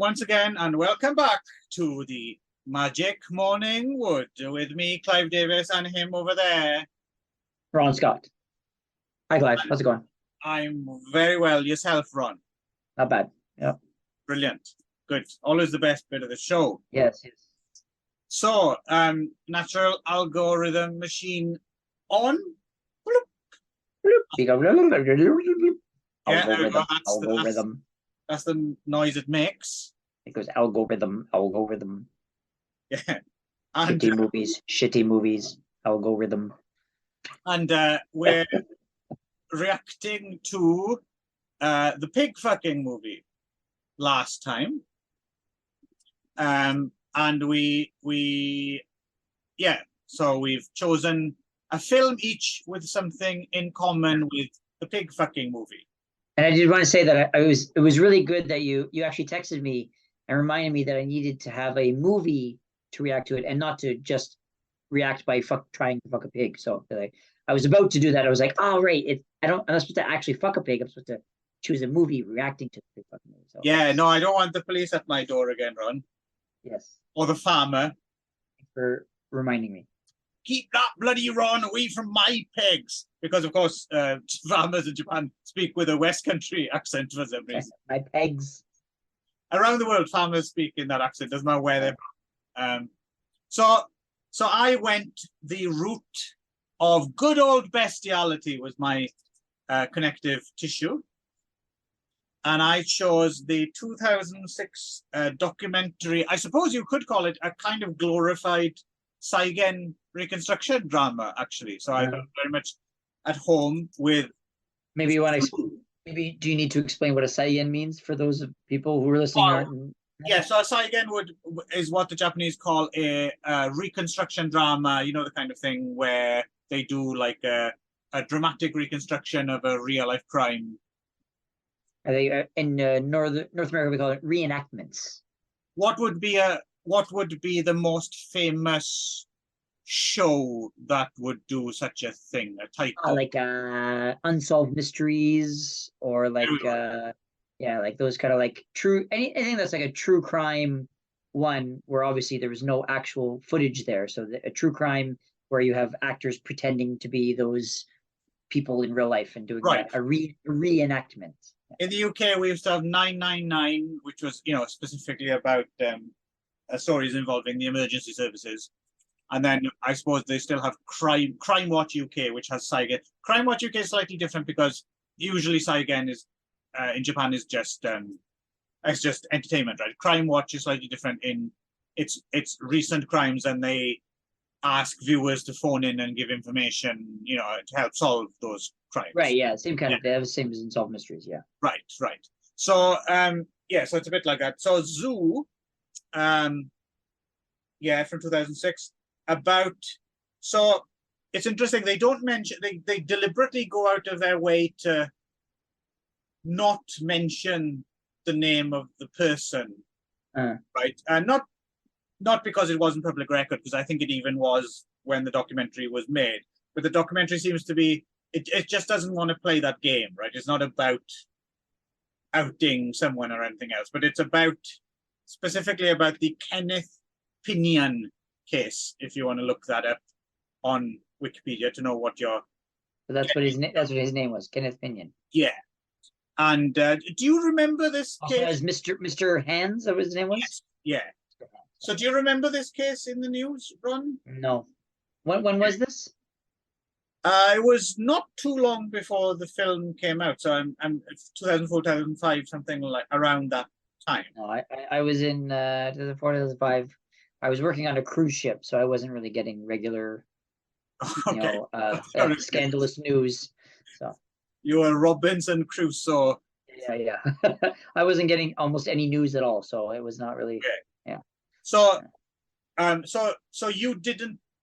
once again, and welcome back to the Magic Morning Wood with me, Clive Davis, and him over there, Ron Scott. Hi, Clive. How's it going? I'm very well. Yourself, Ron? Not bad. Yep. Brilliant. Good. Always the best bit of the show. Yes. So, natural algorithm machine on. You go. Yeah, there we go. Algorithm. That's the noise it makes. It goes algorithm. Yeah. And, Shitty movies, algorithm. And we're reacting to the pig fucking movie last time. And so we've chosen a film each with something in common with the pig fucking movie. And I did want to say that it was really good that you actually texted me and reminded me that I needed to have a movie to react to it and not to just react by trying to fuck a pig. So I was about to do that. I was like, oh right, I'm not supposed to actually fuck a pig. I'm supposed to choose a movie reacting to the pig fucking movie. So, yeah, no, I don't want the police at my door again, Ron. Yes. Or the farmer. Thanks for reminding me. Keep that bloody Ron away from my pigs. Because, of course, farmers in Japan speak with a West Country accent for some reason. My pigs. Around the world, farmers speak in that accent. Doesn't matter where they're from. So I went the route of good old bestiality was my connective tissue. And I chose the 2006 documentary. I suppose you could call it a kind of glorified Saigon reconstruction drama, actually. So I felt very much at home with. Maybe you want to. Maybe do you need to explain what a Saigon means for those people who are listening? Yeah, so a Saigon is what the Japanese call a reconstruction drama. You know, the kind of thing where they do like a dramatic reconstruction of a real life crime. Are they in North America? We call it reenactments. What would be the most famous show that would do such a thing? A type of like Unsolved Mysteries, or like like those kind of like anything that's like a true crime one, where obviously there was no actual footage there. So a true crime where you have actors pretending to be those people in real life and doing a reenactment. In the UK, we used to have 999, which was, specifically about stories involving the emergency services. And then I suppose they still have Crime Watch UK, which has Saigon. Crime Watch UK is slightly different because usually Saigon is in Japan is just it's just entertainment, right? Crime Watch is slightly different in it's recent crimes, and they ask viewers to phone in and give information, to help solve those crimes. Right. Yeah. Same kind of. They same as Unsolved Mysteries. Yeah. Right. So so it's a bit like that. So Zoo, from 2006. So it's interesting. They don't mention. They deliberately go out of their way to not mention the name of the person, right? And not because it wasn't public record, because I think it even was when the documentary was made. But the documentary seems to be, it just doesn't want to play that game, right? It's not about outing someone or anything else, but it's specifically about the Kenneth Pinion case, if you want to look that up on Wikipedia to know what your... That's what his name was, Kenneth Pinion. Yeah. And do you remember this case? As Mr. Hands, that was his name was? Yes. Yeah. So do you remember this case in the news, Ron? No. When was this? It was not too long before the film came out. So I'm 2004, 2005, something like around that time. No, I was in 2004, 2005. I was working on a cruise ship, so I wasn't really getting regular, scandalous news. So you were Robinson Crusoe. Yeah. I wasn't getting almost any news at all, so it was not really. Okay. Yeah. So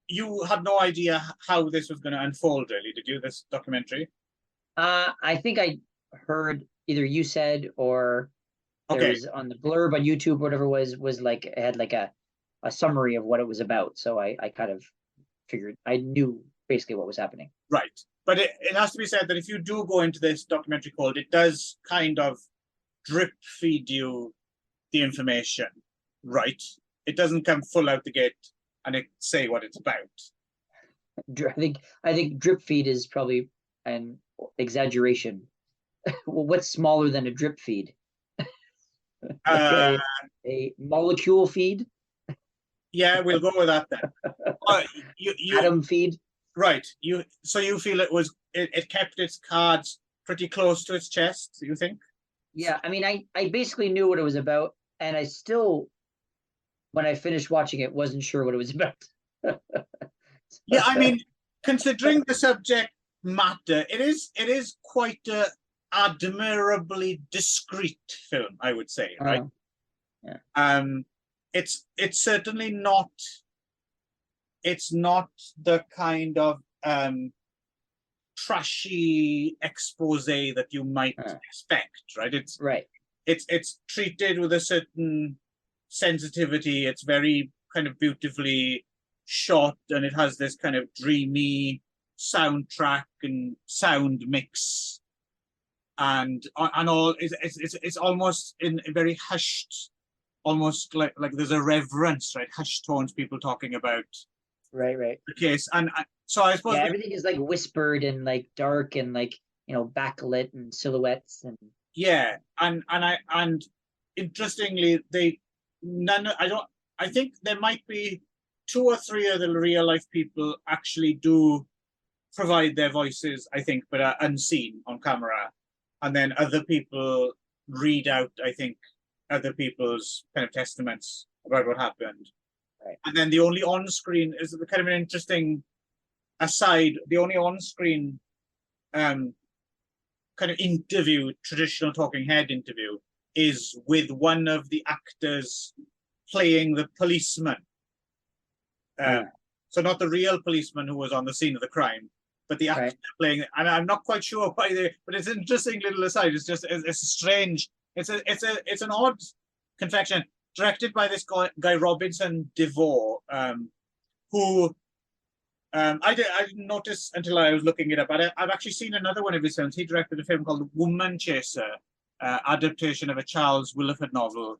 you had no idea how this was going to unfold, really, did you? This documentary? I think I heard either you said or there was on the blurb on YouTube, whatever was like it had like a summary of what it was about. So I kind of figured I knew basically what was happening. Right. But it has to be said that if you do go into this documentary cold, it does kind of drip feed you the information right. It doesn't come full out the gate and it say what it's about. I think drip feed is probably an exaggeration. Well, what's smaller than a drip feed? Like a molecule feed? Yeah, we'll go with that then. Atom feed? Right. So you feel it kept its cards pretty close to its chest, do you think? Yeah, I mean, I basically knew what it was about, and I still, when I finished watching it, wasn't sure what it was about. Yeah, I mean, considering the subject matter, it is quite a admirably discreet film, I would say, right? Yeah. It's certainly not. It's not the kind of trashy expose that you might expect, right? It's treated with a certain sensitivity. It's very kind of beautifully shot, and it has this kind of dreamy soundtrack and sound mix, and all. It's almost in a very hushed, almost like there's a reverence, right? Hushed tones, people talking about right the case, and so I suppose everything is like whispered and like dark and like backlit and silhouettes and and interestingly I think there might be 2 or 3 of the real life people actually do provide their voices, I think, but are unseen on camera, and then other people read out, I think, other people's kind of testaments about what happened. Right. And then the only on-screen is kind of an interesting aside. The only on-screen kind of interview, traditional talking head interview, is with one of the actors playing the policeman. So not the real policeman who was on the scene of the crime, but the actor playing it. And I'm not quite sure why but it's an interesting little aside. It's strange. It's an odd confection, directed by this guy Robinson DeVore, who I didn't notice until I was looking it up. But I've actually seen another one of his films. He directed a film called The Woman Chaser, adaptation of a Charles Willeford novel,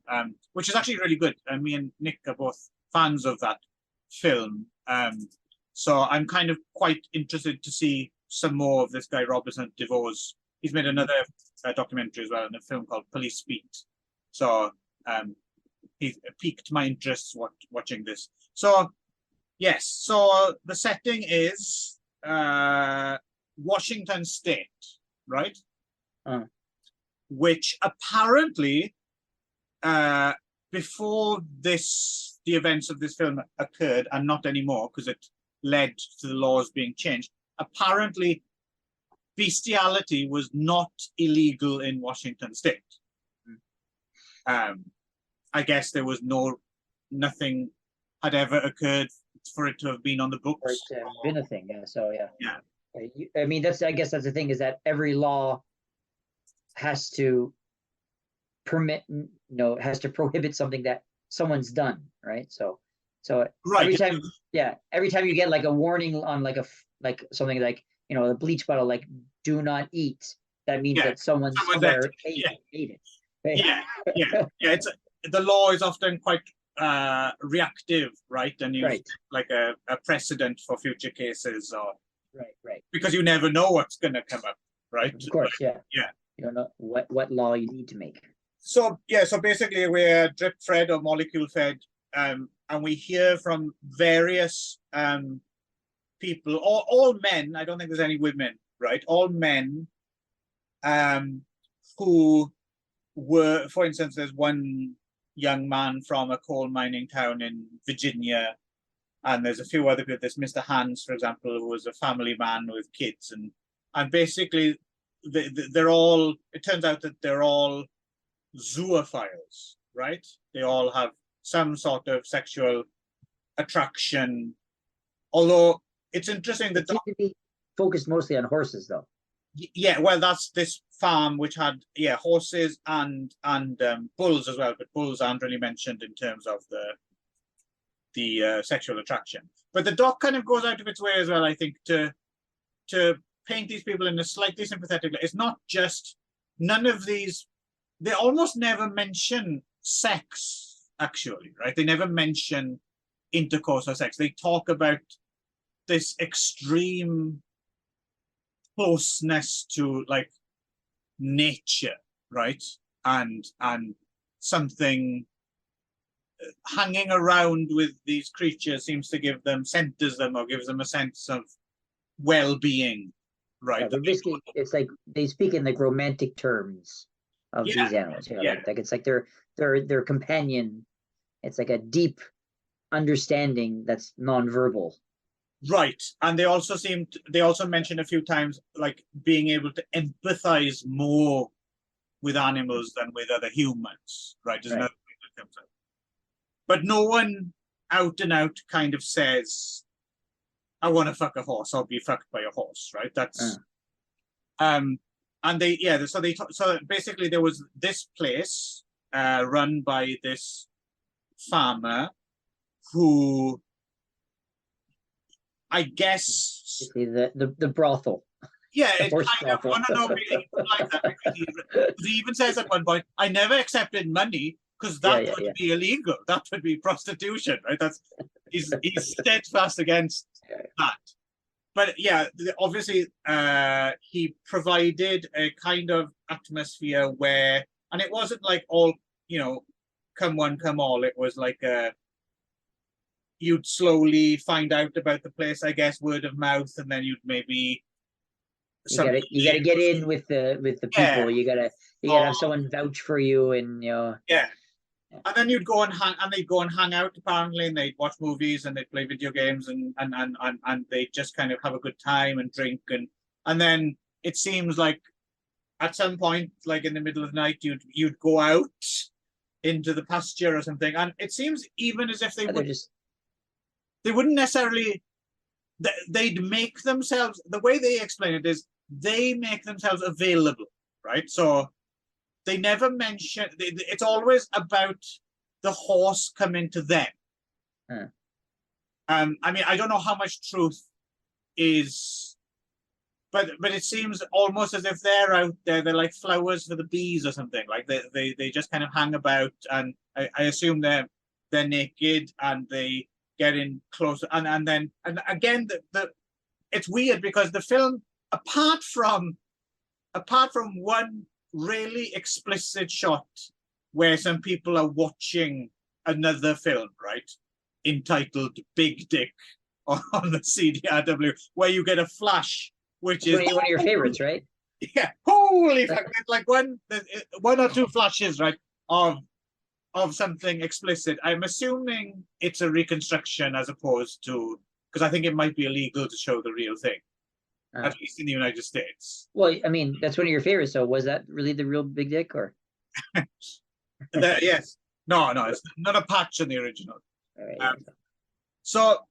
which is actually really good. And me and Nick are both fans of that film. So I'm kind of quite interested to see some more of this guy Robinson DeVore's. He's made another documentary as well, in a film called Police Beat. So he piqued my interest watching this. So yes, so the setting is Washington State, right? Which apparently, before the events of this film occurred, and not anymore because it led to the laws being changed, apparently bestiality was not illegal in Washington State. I guess there was nothing had ever occurred for it to have been on the books. For it to have been a thing, yeah. So yeah. I mean, I guess that's the thing, is that every law has to permit, has to prohibit something that someone's done, right? So right. every time you get like a warning on like something like the bleach bottle, like do not eat, that means that someone somewhere ate it. Right? Yeah. The law is often quite reactive, right? And you like a precedent for future cases, or right, because you never know what's going to come up, right? Of course, yeah. You don't know what law you need to make. So basically we're drip fed or molecule fed, and we hear from various people, all men. I don't think there's any women, right? All men who were, for instance, there's one young man from a coal mining town in Virginia, and there's a few other people. There's Mr. Hans, for example, who was a family man with kids, and basically they're all. It turns out that they're all zoophiles, right? They all have some sort of sexual attraction. Although it's interesting that they be focused mostly on horses, though. Yeah, well, that's this farm which had horses and bulls as well, but bulls aren't really mentioned in terms of the sexual attraction. But the doc kind of goes out of its way as well, I think, to paint these people in a slightly sympathetic light. It's not just, none of these, they almost never mention sex, actually, right? They never mention intercourse or sex. They talk about this extreme closeness to like nature, right? And something hanging around with these creatures seems to give them, centers them, or gives them a sense of well-being, right? They're basically, it's like they speak in like romantic terms of Yeah, these animals. yeah. Like it's like their companion. It's like a deep understanding that's nonverbal. Right. And they also they also mention a few times like being able to empathize more with animals than with other humans, right? There's another thing that comes up. But no one out and out kind of says, I want to fuck a horse or be fucked by a horse, right? That's and they so basically there was this place run by this farmer who I guess the brothel. yeah, The it horse kind of, brothel. no, like that because he even says at one point, I never accepted money because that would be illegal. That would be prostitution, right? That's he's steadfast against that. But yeah, obviously he provided a kind of atmosphere where, and it wasn't like all, you know, come one, come all. It was like you'd slowly find out about the place, I guess, word of mouth, and then you'd maybe you gotta get in with the people. You gotta have someone vouch for you, and you know. Yeah. And then you'd go and they'd go and hang out apparently, and they'd watch movies and they'd play video games and they'd just kind of have a good time and drink and then it seems like at some point, like in the middle of the night, you'd go out into the pasture or something, and it seems even as if they wouldn't necessarily, they'd make themselves, the way they explain it is they make themselves available, right? So they never mention, it's always about the horse coming to them. I mean, I don't know how much truth is, but it seems almost as if they're out there, they're like flowers for the bees or something. Like they just kind of hang about, and I assume they're naked and they get in closer, and then again it's weird because the film, apart from one really explicit shot where some people are watching another film, right, entitled Big Dick on the CDRW, where you get a flash, which is one of your favorites, right? Yeah, holy fuck! It's like one or two flashes, right, of something explicit. I'm assuming it's a reconstruction as opposed to, because I think it might be illegal to show the real thing. At least in the United States. Well, I mean, that's one of your favorites. So was that really the real Big Dick, or? Yes. No, it's not a patch in the original. Right, So,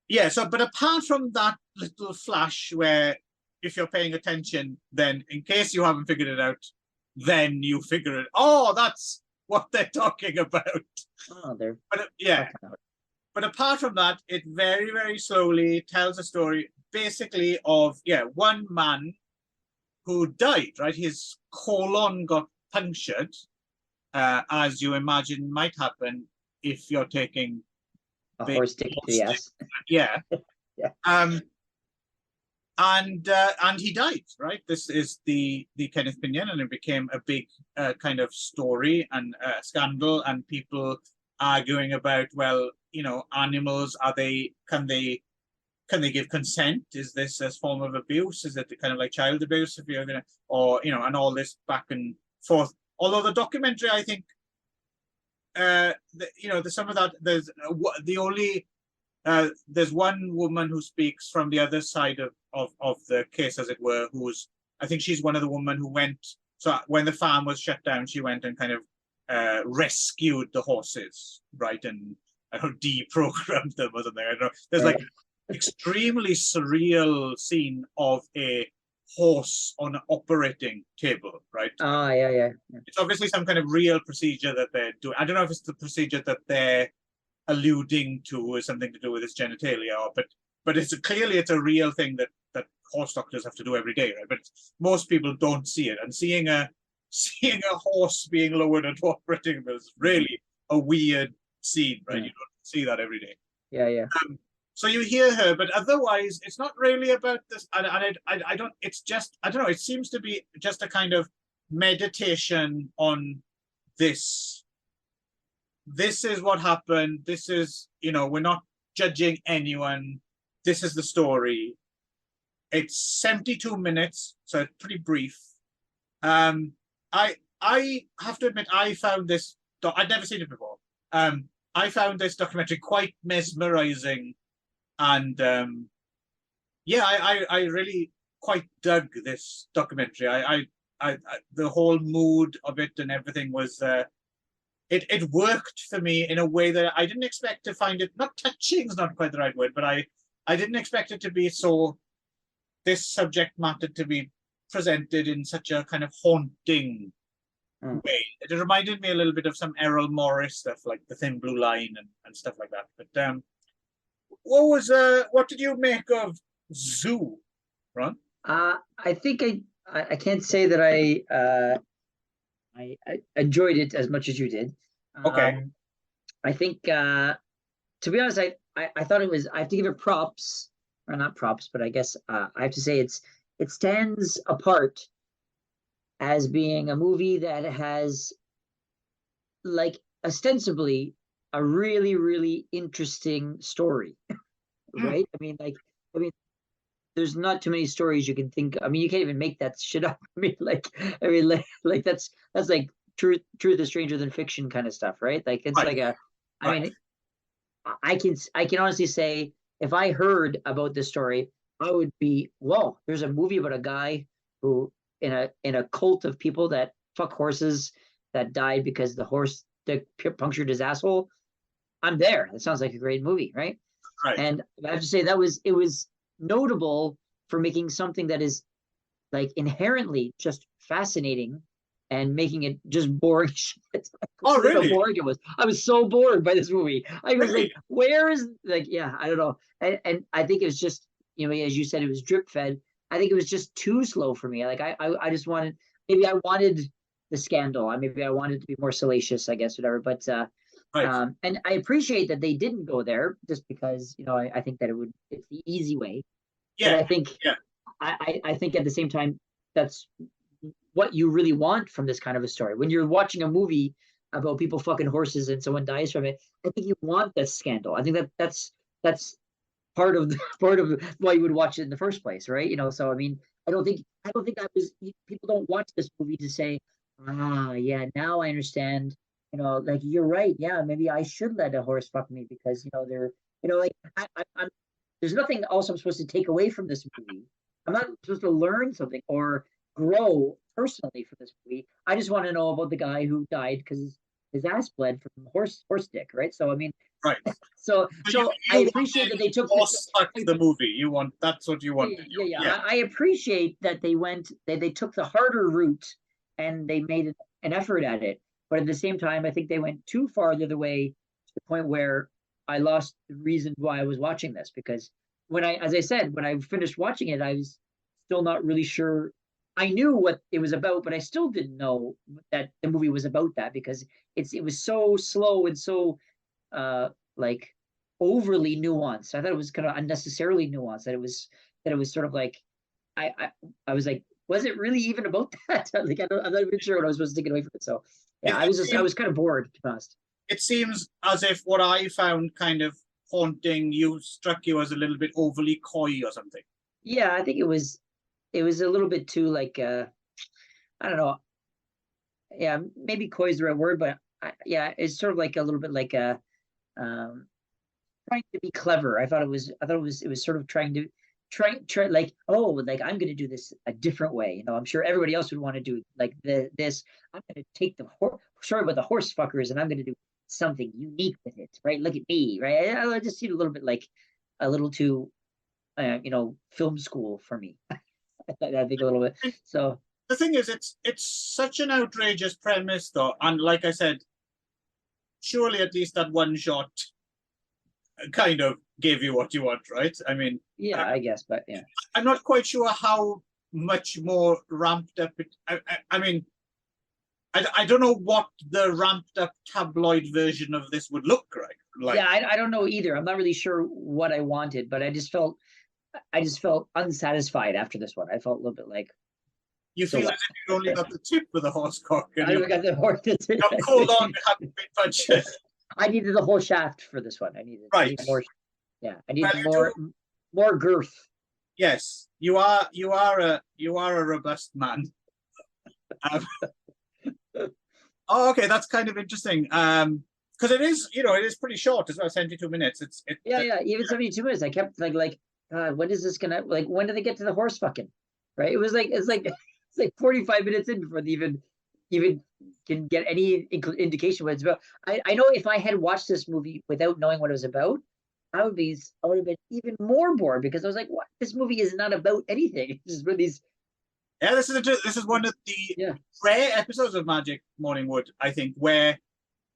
but apart from that little flash where if you're paying attention, then in case you haven't figured it out, then you figure it, oh, that's what they're talking about. Oh, they're... But apart from that, it very, very slowly tells a story basically of, one man who died, right? His colon got punctured, as you imagine might happen if you're taking a horse dick to the ass. Yeah. And he died, right? This is the Kenneth Pinion, and it became a big kind of story and scandal, and people arguing about, well, you know, animals, can they give consent? Is this a form of abuse? Is it kind of like child abuse if you're gonna, or, you know, and all this back and forth. Although the documentary, I think, there's some of that. There's there's one woman who speaks from the other side of the case, as it were, I think she's one of the women who went. So when the farm was shut down, she went and kind of rescued the horses, right, and deprogrammed them or something. I don't know. There's like extremely surreal scene of a horse on an operating table, right? Yeah. It's obviously some kind of real procedure that they're doing. I don't know if it's the procedure that they're alluding to is something to do with its genitalia, but it's clearly a real thing that horse doctors have to do every day, right? But most people don't see it, and seeing seeing a horse being lowered at operating was really a weird scene, right? Yeah. You don't see that every day. Yeah. So you hear her, but otherwise, it's not really about this. And I don't. It's just I don't know. It seems to be just a kind of meditation on this. This is what happened. This is, we're not judging anyone. This is the story. It's 72 minutes, so it's pretty brief. I have to admit, I found this. I'd never seen it before. I found this documentary quite mesmerizing, and I really quite dug this documentary. I the whole mood of it and everything was. It worked for me in a way that I didn't expect to find it. Not touching is not quite the right word, but I didn't expect it to be so. This subject matter to be presented in such a kind of haunting way. It reminded me a little bit of some Errol Morris stuff, like The Thin Blue Line and stuff like that. But what did you make of Zoo, Ron? I think I can't say that I enjoyed it as much as you did. Okay. I think to be honest, I thought it was. I have to give it props, or not props, but I guess I have to say it stands apart as being a movie that has, like, ostensibly a really, really interesting story, right? I mean, there's not too many stories you can think. I mean, you can't even make that shit up. Like that's like truth is stranger than fiction kind of stuff, right? Like it's Right. like a. I Right. mean, I can honestly say if I heard about this story, I would be, whoa, there's a movie about a guy who in a cult of people that fuck horses that died because the horse that punctured his asshole. I'm there. That sounds like a great movie, right? Right. And I have to say it was notable for making something that is like inherently just fascinating and making it just boring shit. Oh, How really? boring it was. I was so bored by this movie. I was Really? like, where is, like, yeah, I don't know. And I think it was just, as you said, it was drip fed. I think it was just too slow for me. Like I just wanted, maybe I wanted the scandal. Maybe I wanted to be more salacious, I guess, whatever. But Right. and I appreciate that they didn't go there just because, I think that it's the easy way. But Yeah. Yeah. I think at the same time, that's what you really want from this kind of a story. When you're watching a movie about people fucking horses and someone dies from it, I think you want that scandal. I think that's part of part of why you would watch it in the first place, right? So I mean, I don't think people don't watch this movie to say, yeah, now I understand. Like you're right. Yeah, maybe I should let a horse fuck me because they're like I'm. There's nothing else I'm supposed to take away from this movie. I'm not supposed to learn something or grow personally from this movie. I just want to know about the guy who died because his ass bled from horse dick, right? So I mean, Right. so you I appreciate that they took the movie. That's what you wanted. yeah. I appreciate that they took the harder route and they made an effort at it. But at the same time, I think they went too far the other way to the point where I lost the reason why I was watching this, because as I said, when I finished watching it, I was still not really sure. I knew what it was about, but I still didn't know that the movie was about that because it was so slow and so like overly nuanced. I thought it was kind of unnecessarily nuanced. That it was sort of like I was like, was it really even about that? Like I'm not even sure what I was supposed to take away from it. So yeah, I was kind of bored, to be honest. It seems as if what I found kind of haunting struck you as a little bit overly coy or something. Yeah, I think it was a little bit too like I don't know. Yeah, maybe coy is the right word, but yeah, it's sort of like a little bit like a trying to be clever. I thought it was sort of trying to try like, oh, like I'm going to do this a different way. I'm sure everybody else would want to do like this. I'm going to take the story about the horse fuckers and I'm going to do something unique with it, right? Look at me, right? I just see it a little bit like a little too, film school for me. I think a little bit. So the thing is, it's such an outrageous premise, though, and like I said, surely at least that one shot kind of gave you what you want, right? I mean, yeah, I guess, but yeah, I'm not quite sure how much more ramped up it. I mean, I don't know what the ramped up tabloid version of this would look like. Yeah, I don't know either. I'm not really sure what I wanted, but I just felt unsatisfied after this one. I felt a little bit like, You so feel what? as if you only got the tip with a horse cock, and I got the horse. you're cold on to have been punched. I needed the whole shaft for this one. I needed more. Yeah, I needed more girth. Yes, you are a robust man. Oh, okay, that's kind of interesting. Because it is, it is pretty short as well, 72 minutes. Yeah. Even 72 minutes. I kept like, God, when is this gonna like? When do they get to the horse fucking? Right? It's like 45 minutes in before they even can get any indication what it's about. I know if I had watched this movie without knowing what it was about, I would have been even more bored because I was like, what? This movie is not about anything. It's just these. Yeah, this is one of the rare episodes of Magic Morning Wood, I think, where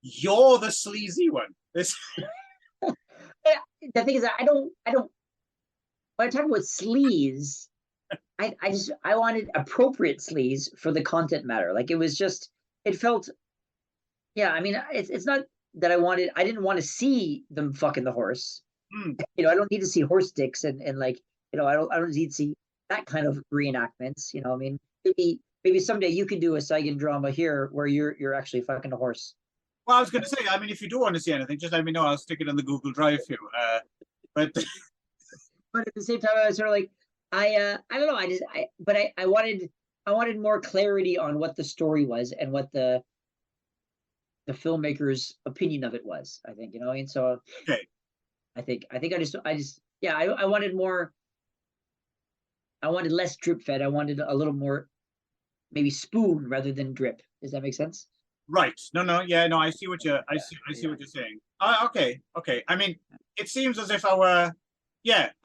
you're the sleazy one. This. The thing is, I don't. When I talk about sleaze, I wanted appropriate sleaze for the content matter. Like it felt. Yeah, I mean, it's not that I didn't want to see them fucking the horse. I don't need to see horse dicks and like, I don't need to see that kind of reenactments. I mean, maybe someday you could do a Saigon drama here where you're actually fucking a horse. Well, I was going to say, I mean, if you do want to see anything, just let me know. I'll stick it on the Google Drive for you. But at the same time, I was sort of like, I don't know. I wanted more clarity on what the story was and what the filmmaker's opinion of it was. I think, and so okay. I think I wanted more. I wanted less drip fed. I wanted a little more, maybe spoon rather than drip. Does that make sense? Right. No. Yeah. No. I see what you're saying. Okay. I mean, it seems as if I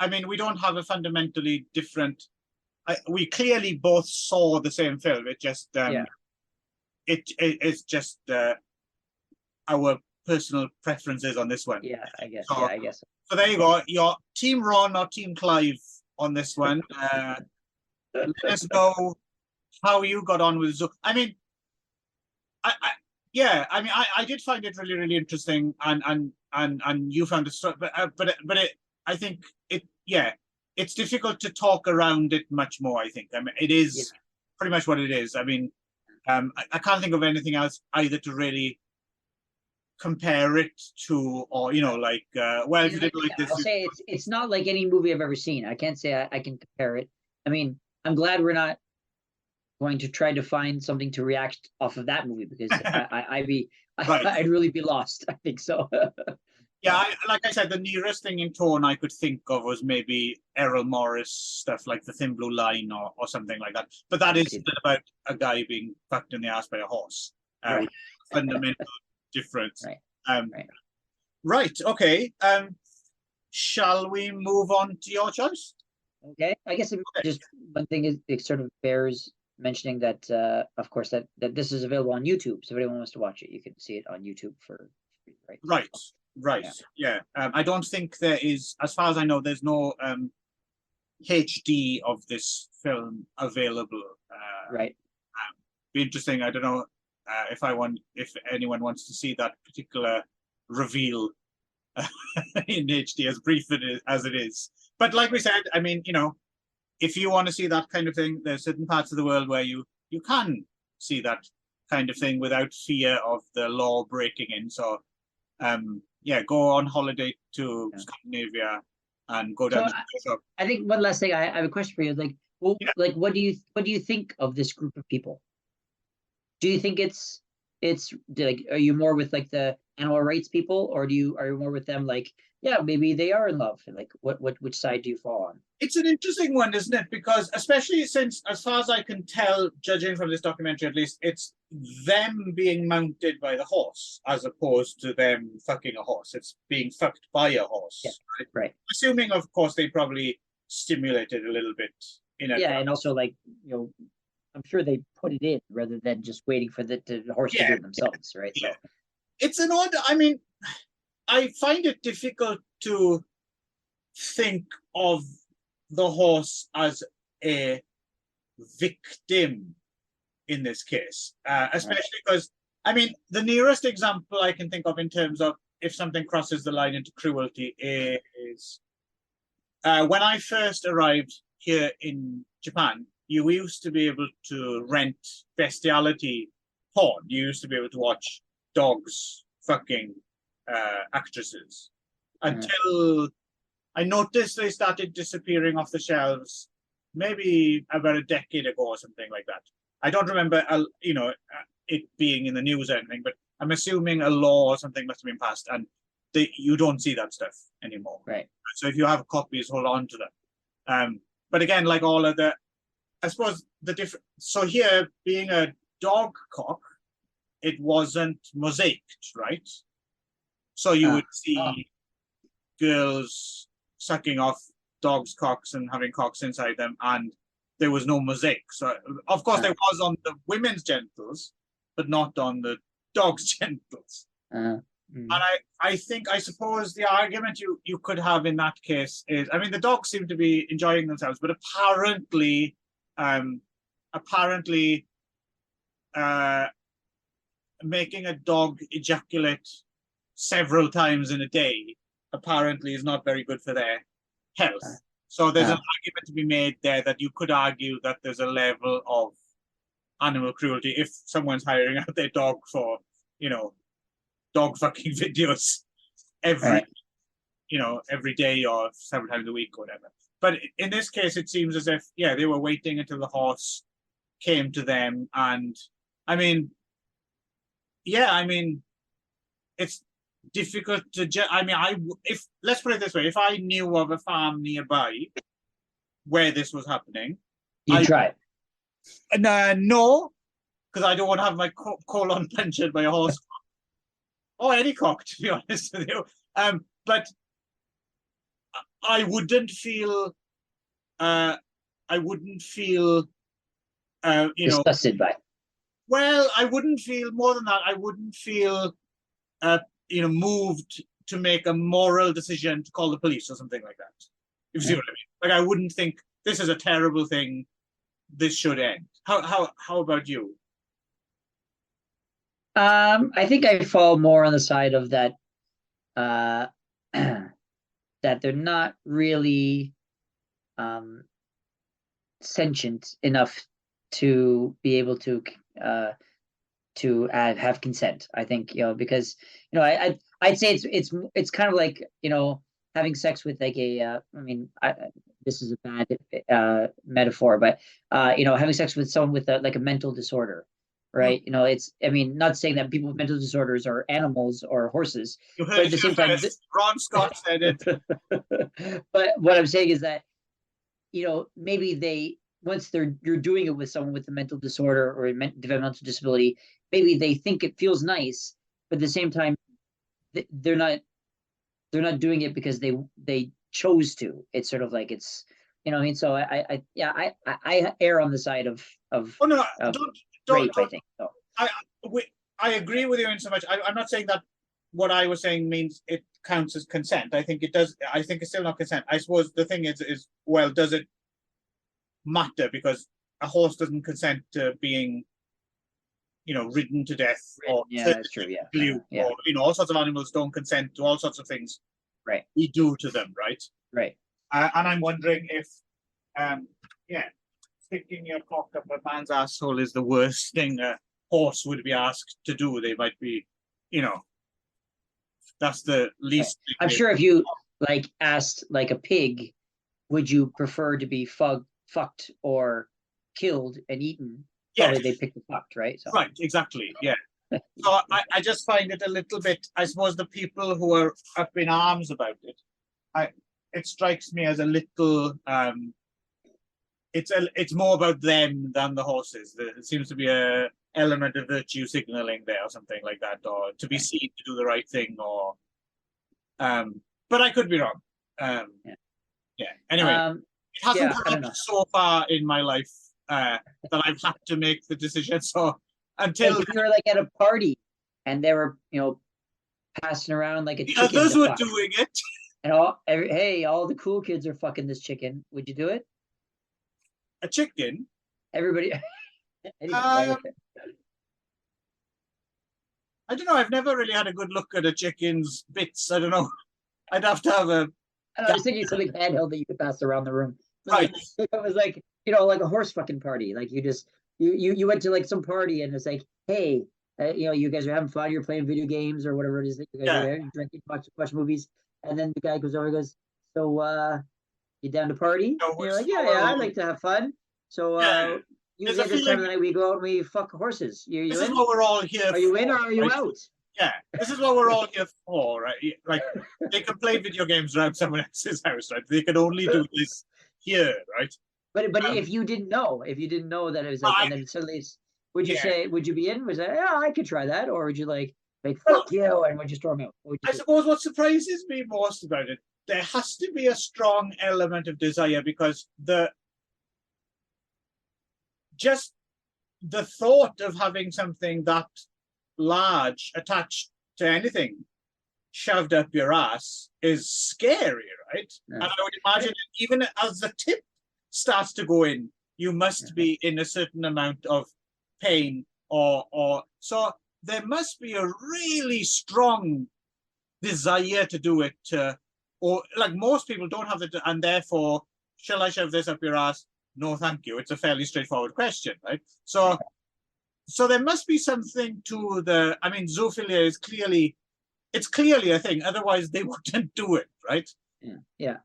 mean, we don't have a fundamentally different. We clearly both saw the same film. It just it's just our personal preferences on this one. Yeah, I guess. So there you go. Your Team Ron or Team Clive on this one. Let us know how you got on with Zook. I mean, I did find it really, really interesting, and you found it, but I think it's difficult to talk around it much more. I think. I mean, it is pretty much what it is. I mean, I can't think of anything else either to really compare it to, or like, well, if you did like this, I'll say it's not like any movie I've ever seen. I can't say I can compare it. I mean, I'm glad we're not going to try to find something to react off of that movie because I'd really be lost. I think so. Yeah, like I said, the nearest thing in tone I could think of was maybe Errol Morris stuff like The Thin Blue Line or something like that. But that is about a guy being fucked in the ass by a horse. Fundamental difference. Right. Okay. Shall we move on to your choice? Okay. I guess just one thing is it sort of bears mentioning that, of course, that this is available on YouTube. So if anyone wants to watch it, you can see it on YouTube for free, right? Right. Yeah. I don't think there is, as far as I know, there's no HD of this film available. Right. Be interesting. I don't know if anyone wants to see that particular reveal in HD, as brief as it is. But like we said, I mean, if you want to see that kind of thing, there's certain parts of the world where you can see that kind of thing without fear of the law breaking in. So, go on holiday to Scandinavia and go down to the shop. I think one last thing, I have a question for you. Like, what do you think of this group of people? Do you think it's like, are you more with like the animal rights people, or are you more with them like, yeah, maybe they are in love? And like, which side do you fall on? It's an interesting one, isn't it? Because especially since, as far as I can tell, judging from this documentary at least, it's them being mounted by the horse as opposed to them fucking a horse. It's being fucked by a horse. Yeah, right. Assuming, of course, they probably stimulated a little bit in advance. Yeah, and also like, I'm sure they put it in rather than just waiting for the horse to do it themselves, right? Yeah. So it's an odd. I mean, I find it difficult to think of the horse as a victim in this case, especially because, I mean, the nearest example I can think of in terms of if something crosses the line into cruelty is when I first arrived here in Japan, you used to be able to rent bestiality porn. You used to be able to watch dogs fucking actresses until I noticed they started disappearing off the shelves maybe about a decade ago or something like that. I don't remember, it being in the news or anything, but I'm assuming a law or something must have been passed, and you don't see that stuff anymore. Right. So if you have copies, hold on to them. But again, like all of the, I suppose the different. So here, being a dog cock, it wasn't mosaiced, right? So you would see girls sucking off dogs' cocks and having cocks inside them, and there was no mosaic. So of course there was on the women's genitals, but not on the dog's genitals. And I suppose the argument you could have in that case is, I mean, the dogs seem to be enjoying themselves, but apparently making a dog ejaculate several times in a day apparently is not very good for their health. So there's an argument to be made there that you could argue that there's a level of animal cruelty if someone's hiring out their dog for, dog fucking videos every day or several times a week or whatever. But in this case, it seems as if, they were waiting until the horse came to them. And I mean, it's difficult to let's put it this way, if I knew of a farm nearby where this was happening, you'd try it. No, because I don't want to have my colon punctured by a horse or any cock, to be honest with you. But I wouldn't feel disgusted by it. Well, I wouldn't feel more than that. I wouldn't feel moved to make a moral decision to call the police or something like that. If you see what I mean. Like, I wouldn't think this is a terrible thing, this should end. How about you? I think I fall more on the side of that that they're not really sentient enough to be able to have consent. I think, because I'd say it's kind of like, having sex with like this is a bad metaphor, but having sex with someone with like a mental disorder, right? Not saying that people with mental disorders are animals or horses, You but heard at the it same here time, first. Ron Scott said it. but what I'm saying is that, maybe once you're doing it with someone with a mental disorder or a developmental disability, maybe they think it feels nice, but at the same time, they're not doing it because they chose to. It's sort of like it's, So I err on the side of don't rape, I think. So. I agree with you in so much. I'm not saying that what I was saying means it counts as consent. I think it does. I think it's still not consent. I suppose the thing is well, does it matter? Because a horse doesn't consent to being, ridden to death, or that's true. or all sorts of animals don't consent to all sorts of things. Right. We do to them, right? Right. And I'm wondering if, sticking your cock up a man's asshole is the worst thing a horse would be asked to do. They might be, that's the least. Right. I'm sure if you asked like a pig, would you prefer to be fucked or killed and eaten? Probably they pick the fucked, right? So. Right, exactly, yeah. So I just find it a little bit, I suppose the people who are up in arms about it, it strikes me as a little, it's more about them than the horses. There seems to be a element of virtue signaling there or something like that, or to be seen to do the right thing, or but I could be wrong. Anyway, it hasn't come up so far in my life that I've had to make the decision. So until if you were like at a party and they were, passing around like a chicken. Others were doing it. And all the cool kids are fucking this chicken. Would you do it? A chicken? Everybody. Anyway, Um, I don't know. I've never really had a good look at a chicken's bits. I don't know. I'd have to have a I was thinking something handheld that you could pass around the room. right. It was like, like a horse fucking party. Like you went to like some party and it's like, hey, you guys are having fun. You're playing video games or whatever it is that you guys are there. You're drinking, watch movies, and then the guy goes over and goes, so you down to party? No, And you're like, yeah, I'd like to have fun. So usually at this time of the night we go out and we fuck horses. This in? is what we're all here Are you in or are you out? Yeah, this is what we're all here for, right? Like, they can play video games around someone else's house, right? They can only do this here, right? But if you didn't know that it was like, and then suddenly, would you be in? Was that, yeah, I could try that, or would you like fuck you, and would you storm out? I suppose what surprises me most about it, there has to be a strong element of desire because just the thought of having something that large attached to anything shoved up your ass is scary, right? Yeah. And I would imagine even as the tip starts to go in, you must be in a certain amount of pain or so there must be a really strong desire to do it or like most people don't have it, and therefore, shall I shove this up your ass? No, thank you. It's a fairly straightforward question, right? So there must be something to zoophilia is clearly a thing. Otherwise, they wouldn't do it, right? Yeah.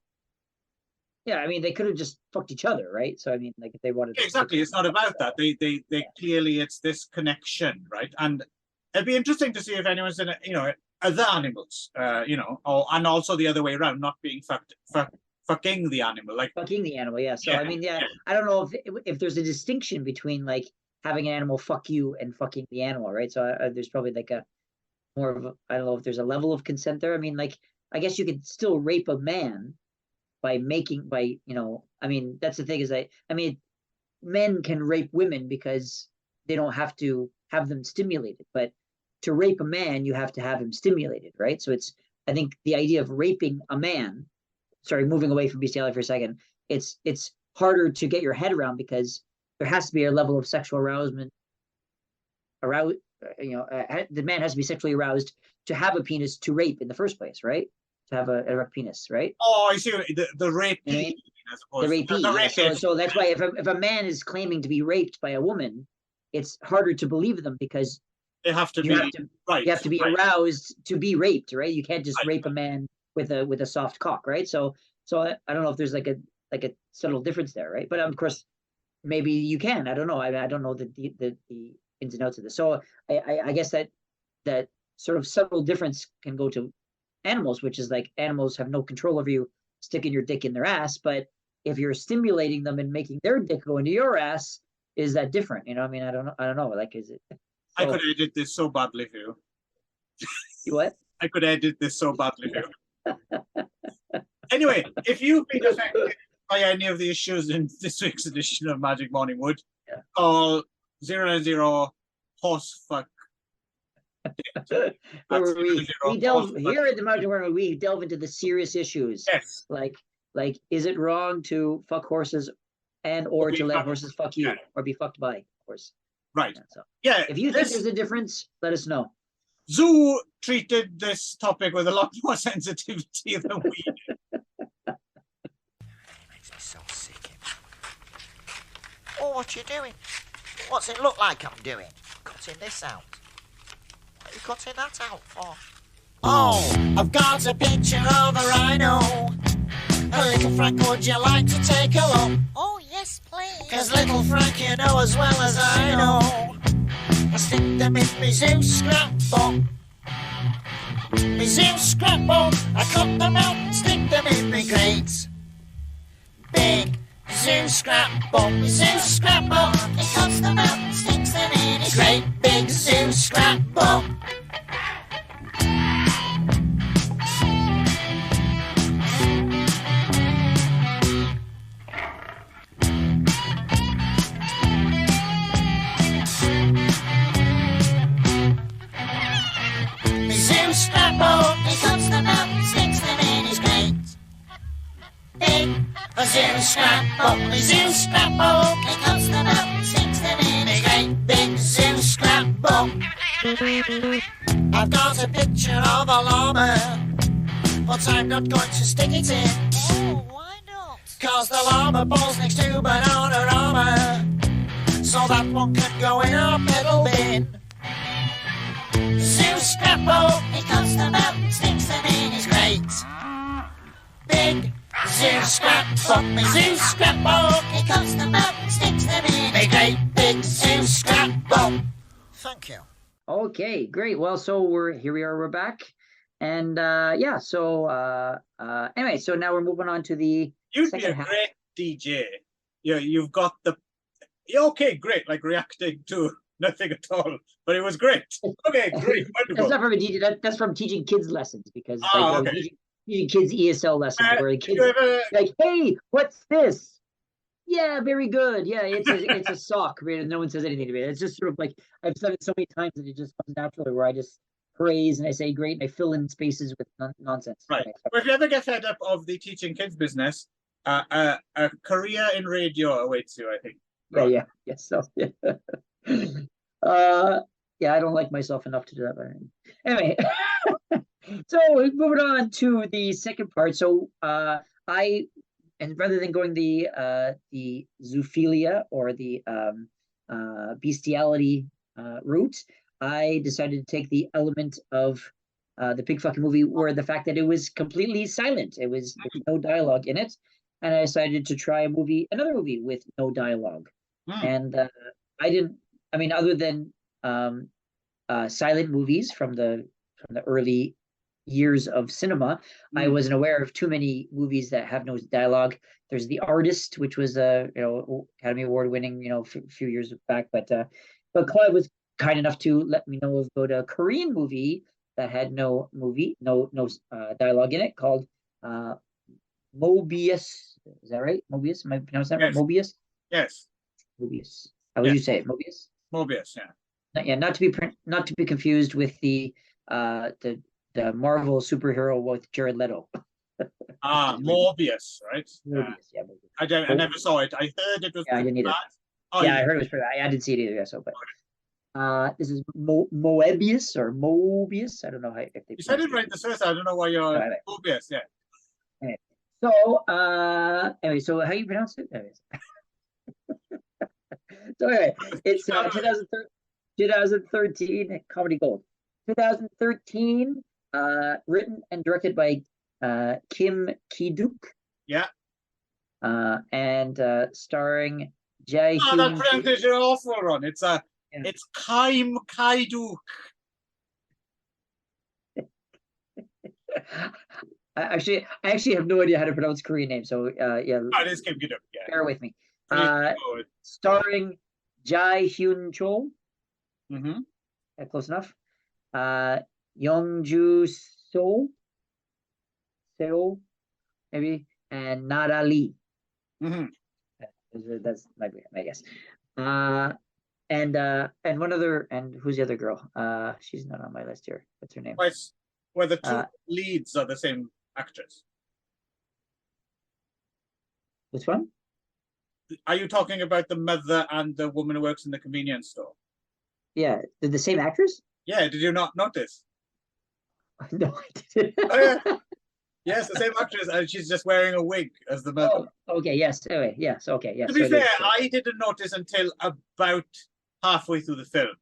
I mean, they could have just fucked each other, right? So I mean, like if they wanted. Exactly, it's not about that. They clearly it's this connection, right? And it'd be interesting to see if anyone's in other animals, and also the other way around, not being fucking the animal, like fucking the animal. Yeah. So I mean, I don't know if there's a distinction between like having an animal fuck you and fucking the animal, right? So there's probably like a more of I don't know if there's a level of consent there. I mean, like I guess you could still rape a man by I mean that's the thing is men can rape women because they don't have to have them stimulated, but to rape a man you have to have him stimulated, right? So I think the idea of raping a man, sorry, moving away from bestiality for a second, it's harder to get your head around because there has to be a level of sexual arousement. The man has to be sexually aroused to have a penis to rape in the first place, right? To have a erect penis, right? Oh, I see. The rape. You know I mean? The rapee. So that's why if a man is claiming to be raped by a woman, it's harder to believe them because they have to you have to be aroused to be raped, right? You can't just rape a man with a soft cock, right? So I don't know if there's like a subtle difference there, right? But of course, maybe you can. I don't know. I don't know the ins and outs of this. So I guess that sort of subtle difference can go to animals, which is like animals have no control over you sticking your dick in their ass, but if you're stimulating them and making their dick go into your ass, is that different? I mean, I don't know. Like, is it? I could edit this so badly for you. You what? I could edit this so badly for you. Anyway, if you've been affected by any of the issues in this week's edition of Magic Morning Wood, call 090 horse fuck. we delve here at the Magic Morning Wood, we delve into the serious issues. Yes. Like is it wrong to fuck horses or to let horses fuck you or be fucked by horse? Right. So if you think there's a difference, let us know. Zoo treated this topic with a lot more sensitivity than we did. It makes me so sick. Oh, what you doing? What's it look like I'm doing? Cutting this out. What are you cutting that out for? Oh, I've got a picture of a rhino. A little Frank, would you like to take a look? Oh, yes, please. 'Cause little Frank, you know as well as I know. I stick them in my zoo scrapbook. My zoo scrapbook. I cut them out and stick them in my crates. Big zoo scrapbook. My zoo scrapbook. He cuts them out and sticks them in his great big zoo scrapbook. A zoo scrapbook, he cuts them out and sticks them in his grave. scrapbook. I've got a picture of a llama, but I'm not going to stick it in. Oh, why not? Cause the llama falls next to Bananarama, so that one can go in our pedal bin. Zoo scrapbook, it cuts them out, sticks them in, it's great. Big zoo scrapbook, my zoo scrapbook, it cuts them out, sticks them in, a great big zoo scrapbook. Thank you. Okay, great. Well, so we're back. And yeah, so anyway, so now we're moving on to the You'd be second a half. great DJ. You've got the okay, great, like reacting to nothing at all, but it was great. Okay, great, That's wonderful. not from a DJ, that's from teaching kids lessons, because like, Ah, I was okay. teaching kids ESL lessons where the Did kids you ever? like, hey, what's this? Yeah, very good. Yeah, it's a sock. Right? And no one says anything to me. It's just sort of like I've said it so many times that it just comes naturally, where I just praise and I say great and I fill in spaces with nonsense. Right. Okay, Well, if you ever get fed up of the teaching kids business, a career in radio awaits you, I think. yeah. Yes. So yeah. Yeah, I don't like myself enough to do that. But anyway, so moving on to the second part. So and rather than going the zoophilia or the bestiality route, I decided to take the element of the pig fucking movie, where the fact that it was completely silent, there was no dialogue in it, and I decided to try another movie with no dialogue. And I mean, other than silent movies from the early years of cinema, I wasn't aware of too many movies that have no dialogue. There's The Artist, which was a Academy Award winning a few years back, but Clive was kind enough to let me know about a Korean movie that had no dialogue in it, called MOEBIUS. Is that right? MOEBIUS? Am I pronouncing that right? MOEBIUS? Yes. MOEBIUS. How would you say it? MOEBIUS? MOEBIUS, yeah. Not to be confused with the Marvel superhero with Jared Leto. Morbius, right? MOEBIUS, yeah. I never saw it. I heard it was. Yeah, I didn't either. Oh, yeah, I heard it was pretty. I didn't see it either. Yeah, so this is MOEBIUS or MOEBIUS. I don't know how if they. You said it right the first. I don't know why you're Morbius. Yeah. Anyway. So anyway, so how you pronounce it? Anyways. So anyway, it's 2013 Comedy Gold. 2013, written and directed by Kim Ki-duk. Yeah. And starring Jae Hyun. That pronunciation is awful, Ron. It's Kim Ki-duk. I actually have no idea how to pronounce Korean names, so yeah. Oh, it is Kim Ki-duk. Yeah. Bear with me. Starring Jae Hyun Chol. Close enough. Youngju Seo, maybe, and Nara Lee. That's my guess. And one other, and who's the other girl? She's not on my list here. What's her name? Well, the two leads are the same actress. Which one? Are you talking about the mother and the woman who works in the convenience store? Yeah, they're the same actress? Yeah, did you not notice? No, I didn't. Oh, yeah. Yes, the same actress, and she's just wearing a wig as the mother. Oh, okay, yes. Anyway, yes, okay, yes. To be fair, I didn't notice until about halfway through the film.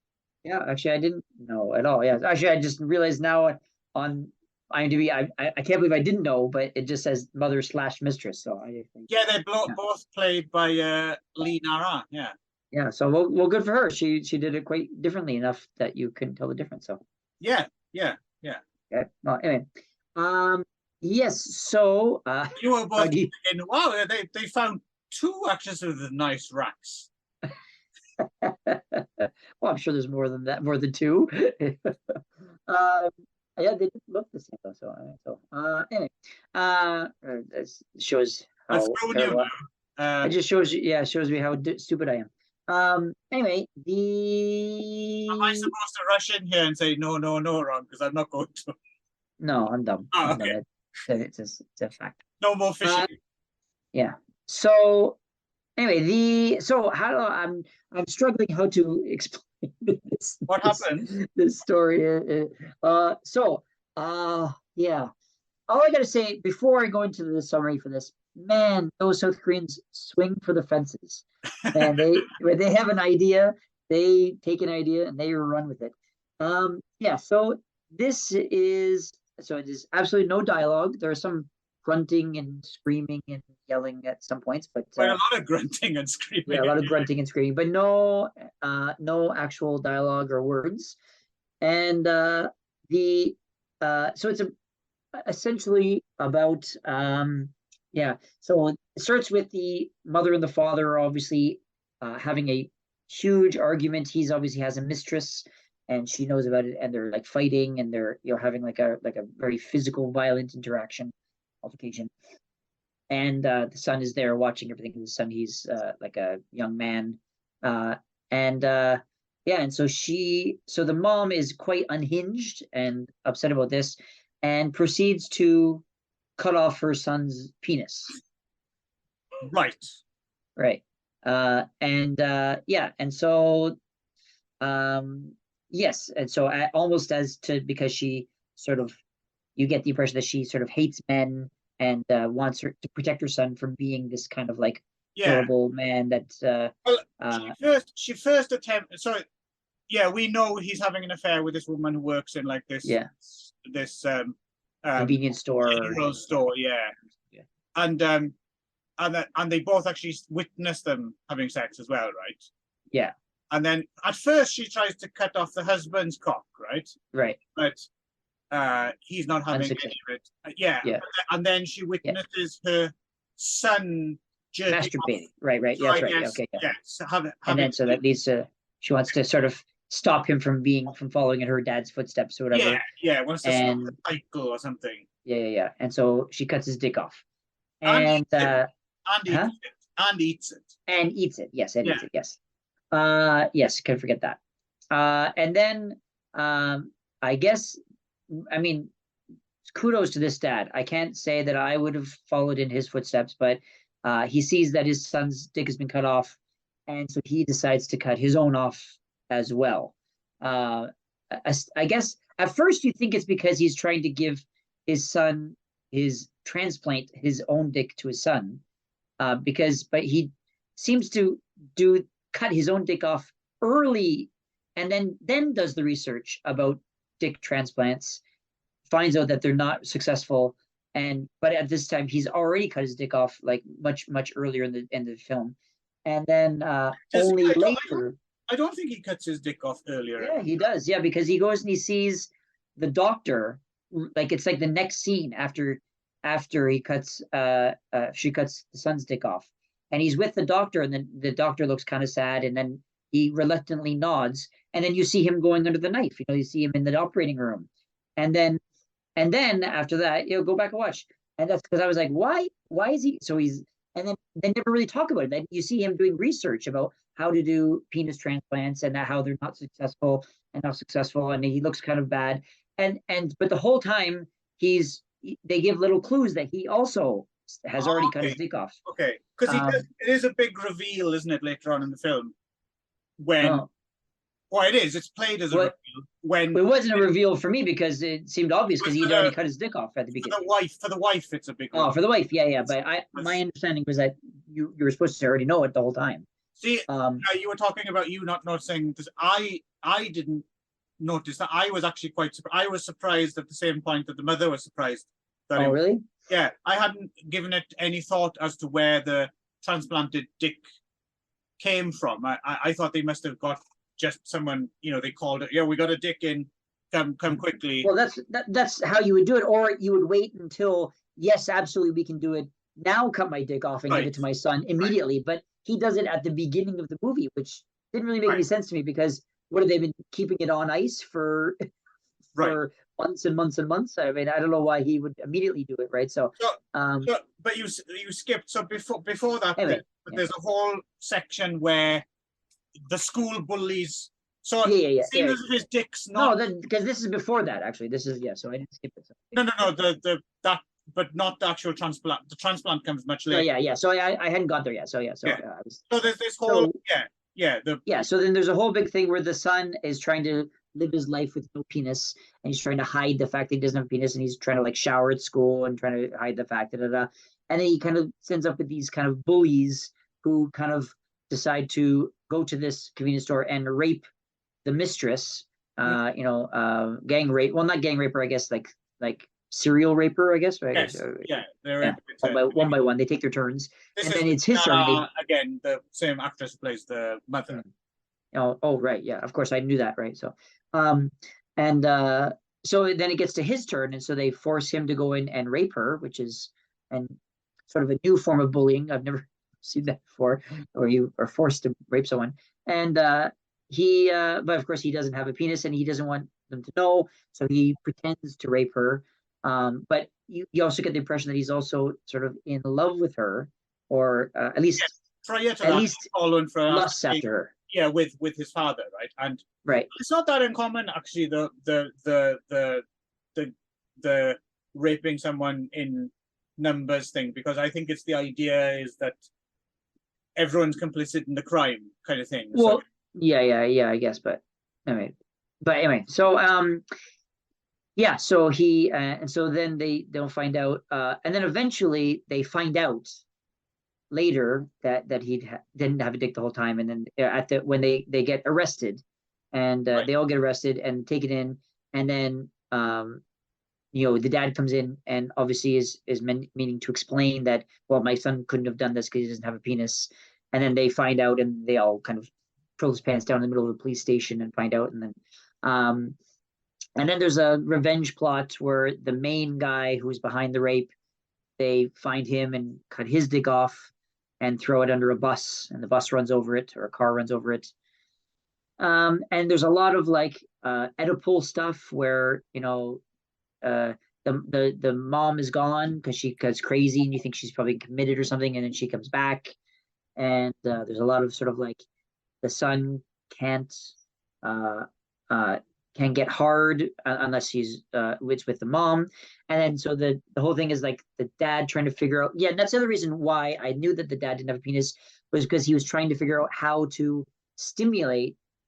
Yeah, actually, I didn't know at all. Yeah, actually, I just realized now on IMDb, I can't believe I didn't know, but it just says mother/mistress. So I think. Yeah, they're both played by Lee Nara. Yeah. Yeah. So well, good for her. She did it quite differently enough that you couldn't tell the difference. So. Yeah. Okay. Well, anyway, yes. So you were both thinking, wow, they found two actresses with nice racks. Well, I'm sure there's more than that, more than two. Yeah, they didn't look the same though. So anyway, this shows how terrible. It just shows me how stupid I am. Anyway, am I supposed to rush in here and say no, Ron? Because I'm not going to. No, I'm dumb. Oh, okay. It's a fact. No more fishing. Yeah. So anyway, I'm struggling how to explain What happened? This story. Yeah. All I gotta say before I go into the summary for this, man, those South Koreans swing for the fences. And when they have an idea, they take an idea and they run with it. Yeah, so it is absolutely no dialogue. There are some grunting and screaming and yelling at some points, but Quite a lot of grunting and screaming. yeah, a lot of grunting and screaming, but no actual dialogue or words. And so it's essentially about so it starts with the mother and the father obviously having a huge argument. He's obviously has a mistress and she knows about it, and they're like fighting, and they're having like a very physical, violent altercation. And the son is there watching everything. The son, he's like a young man, and so the mom is quite unhinged and upset about this, and proceeds to cut off her son's penis. Right. Yes, and so almost as to, because she sort of, you get the impression that she sort of hates men and wants her to protect her son from being this kind of like horrible man that she first attempted. So we know he's having an affair with this woman who works in like this convenience store, and they both actually witness them having sex as well, right? Yeah. And then at first she tries to cut off the husband's cock, right? Right. But he's not having any of it. And then she witnesses her son masturbating. Right. So That's right. Okay. Yeah. And then so that leads to, she wants to sort of stop him from following in her dad's footsteps or whatever. Wants to stop the cycle or something. Yeah. And so she cuts his dick off. And eats it. And eats it. Yes, and eats it. Yes. Yes, can't forget that. And then I guess, I mean, kudos to this dad. I can't say that I would have followed in his footsteps, but he sees that his son's dick has been cut off, and so he decides to cut his own off as well. I guess at first you think it's because he's trying to give his son transplant his own dick to his son, but he seems to cut his own dick off early, and then does the research about dick transplants, finds out that they're not successful, but at this time he's already cut his dick off like much earlier in the film, and then only later. I don't think he cuts his dick off earlier. Yeah, he does. Yeah, because he goes and he sees the doctor. Like it's like the next scene after she cuts the son's dick off, and he's with the doctor, and then the doctor looks kind of sad, and then he reluctantly nods, and then you see him going under the knife. You see him in the operating room, and then after that, go back and watch. And that's because I was like, why is he? So and then they never really talk about it. Then you see him doing research about how to do penis transplants and how they're not successful, and he looks kind of bad. But the whole time they give little clues that he also has already cut his dick off. Okay, because it is a big reveal, isn't it, later on in the film? It is. It's played as a reveal. When it wasn't a reveal for me because it seemed obvious because he'd already cut his dick off at the beginning. For the wife, it's a big reveal. Oh, for the wife, yeah. But my understanding was that you were supposed to already know it the whole time. See, you were talking about you not noticing this. I didn't notice that. I was actually I was surprised at the same point that the mother was surprised. Really? Yeah, I hadn't given it any thought as to where the transplanted dick came from. I thought they must have got just someone, they called it, we got a dick in, come quickly. Well, that's how you would do it, or you would wait until, yes, absolutely, we can do it now, cut my dick off and give it to my son immediately. But he does it at the beginning of the movie, which didn't really make any sense to me, because what have they been keeping it on ice for months and months and months? I mean, I don't know why he would immediately do it, right? But you skipped. So before that, anyway, there's a whole section where the school bullies. So it seems as if his dick's not. No, because this is before that. Actually, this is So I didn't skip it. No. But not the actual transplant. The transplant comes much later. Yeah. So I hadn't got there yet. So So there's this whole Yeah, so then there's a whole big thing where the son is trying to live his life with no penis, and he's trying to hide the fact that he doesn't have a penis, and he's trying to like shower at school and trying to hide the fact that and then he kind of ends up with these kind of bullies who kind of decide to go to this convenience store and rape the mistress, gang rape. Well, not gang raper, I guess, like serial raper, I guess, right? Yes, they're Yeah, one by one, they take their turns, This and is then it's his turn. again, the same actress who plays the mother. Oh, right, yeah, of course I knew that, right? So, so then it gets to his turn, and so they force him to go in and rape her, which is sort of a new form of bullying. I've never seen that before, or you are forced to rape someone. And but of course he doesn't have a penis, and he doesn't want them to know, so he pretends to rape her. But you also get the impression that he's also sort of in love with her, or at least lusts after her. Yeah, with his father, right? And right, it's not that uncommon actually. The raping someone in numbers thing, because I think it's the idea is that everyone's complicit in the crime kind of thing. Well, so, yeah, I guess, but anyway, so yeah, so he and so then they don't find out, and then eventually they find out later that he didn't have a dick the whole time, and then when they get arrested, and right. They all get arrested and taken in, and then the dad comes in and obviously is meaning to explain that, well, my son couldn't have done this because he doesn't have a penis, and then they find out, and they all kind of pull his pants down in the middle of the police station and find out, and then there's a revenge plot where the main guy who's behind the rape, they find him and cut his dick off and throw it under a bus, and the bus runs over it, or a car runs over it. And there's a lot of like Oedipal stuff where the mom is gone because she goes crazy, and you think she's probably committed or something, and then she comes back, and there's a lot of sort of like the son can't get hard unless he's it's with the mom, and then so the whole thing is like the dad trying to figure out. Yeah, and that's the other reason why I knew that the dad didn't have a penis, was because he was trying to figure out how to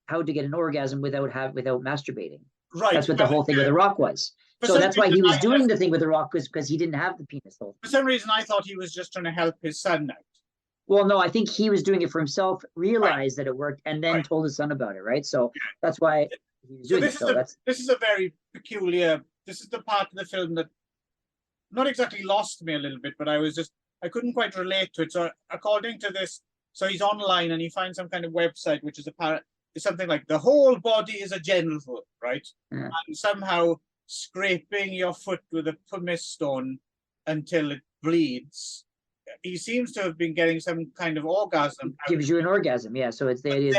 get an orgasm without masturbating. Right. That's what the whole thing with the Rock was. So that's why he was doing the thing with the Rock, was because he didn't have the penis. For some reason, I thought he was just trying to help his son out. Well, no, I think he was doing it for himself, realized that it worked, and then told his son about it, right? So that's why he was doing it. This is a very peculiar. This is the part of the film that not exactly lost me a little bit, but I couldn't quite relate to it. So according to this, so he's online and he finds some kind of website which is something like the whole body is a genital, right? Yeah. And somehow scraping your foot with a pumice stone until it bleeds. He seems to have been getting some kind of orgasm. Gives you an orgasm, yeah. So it's the idea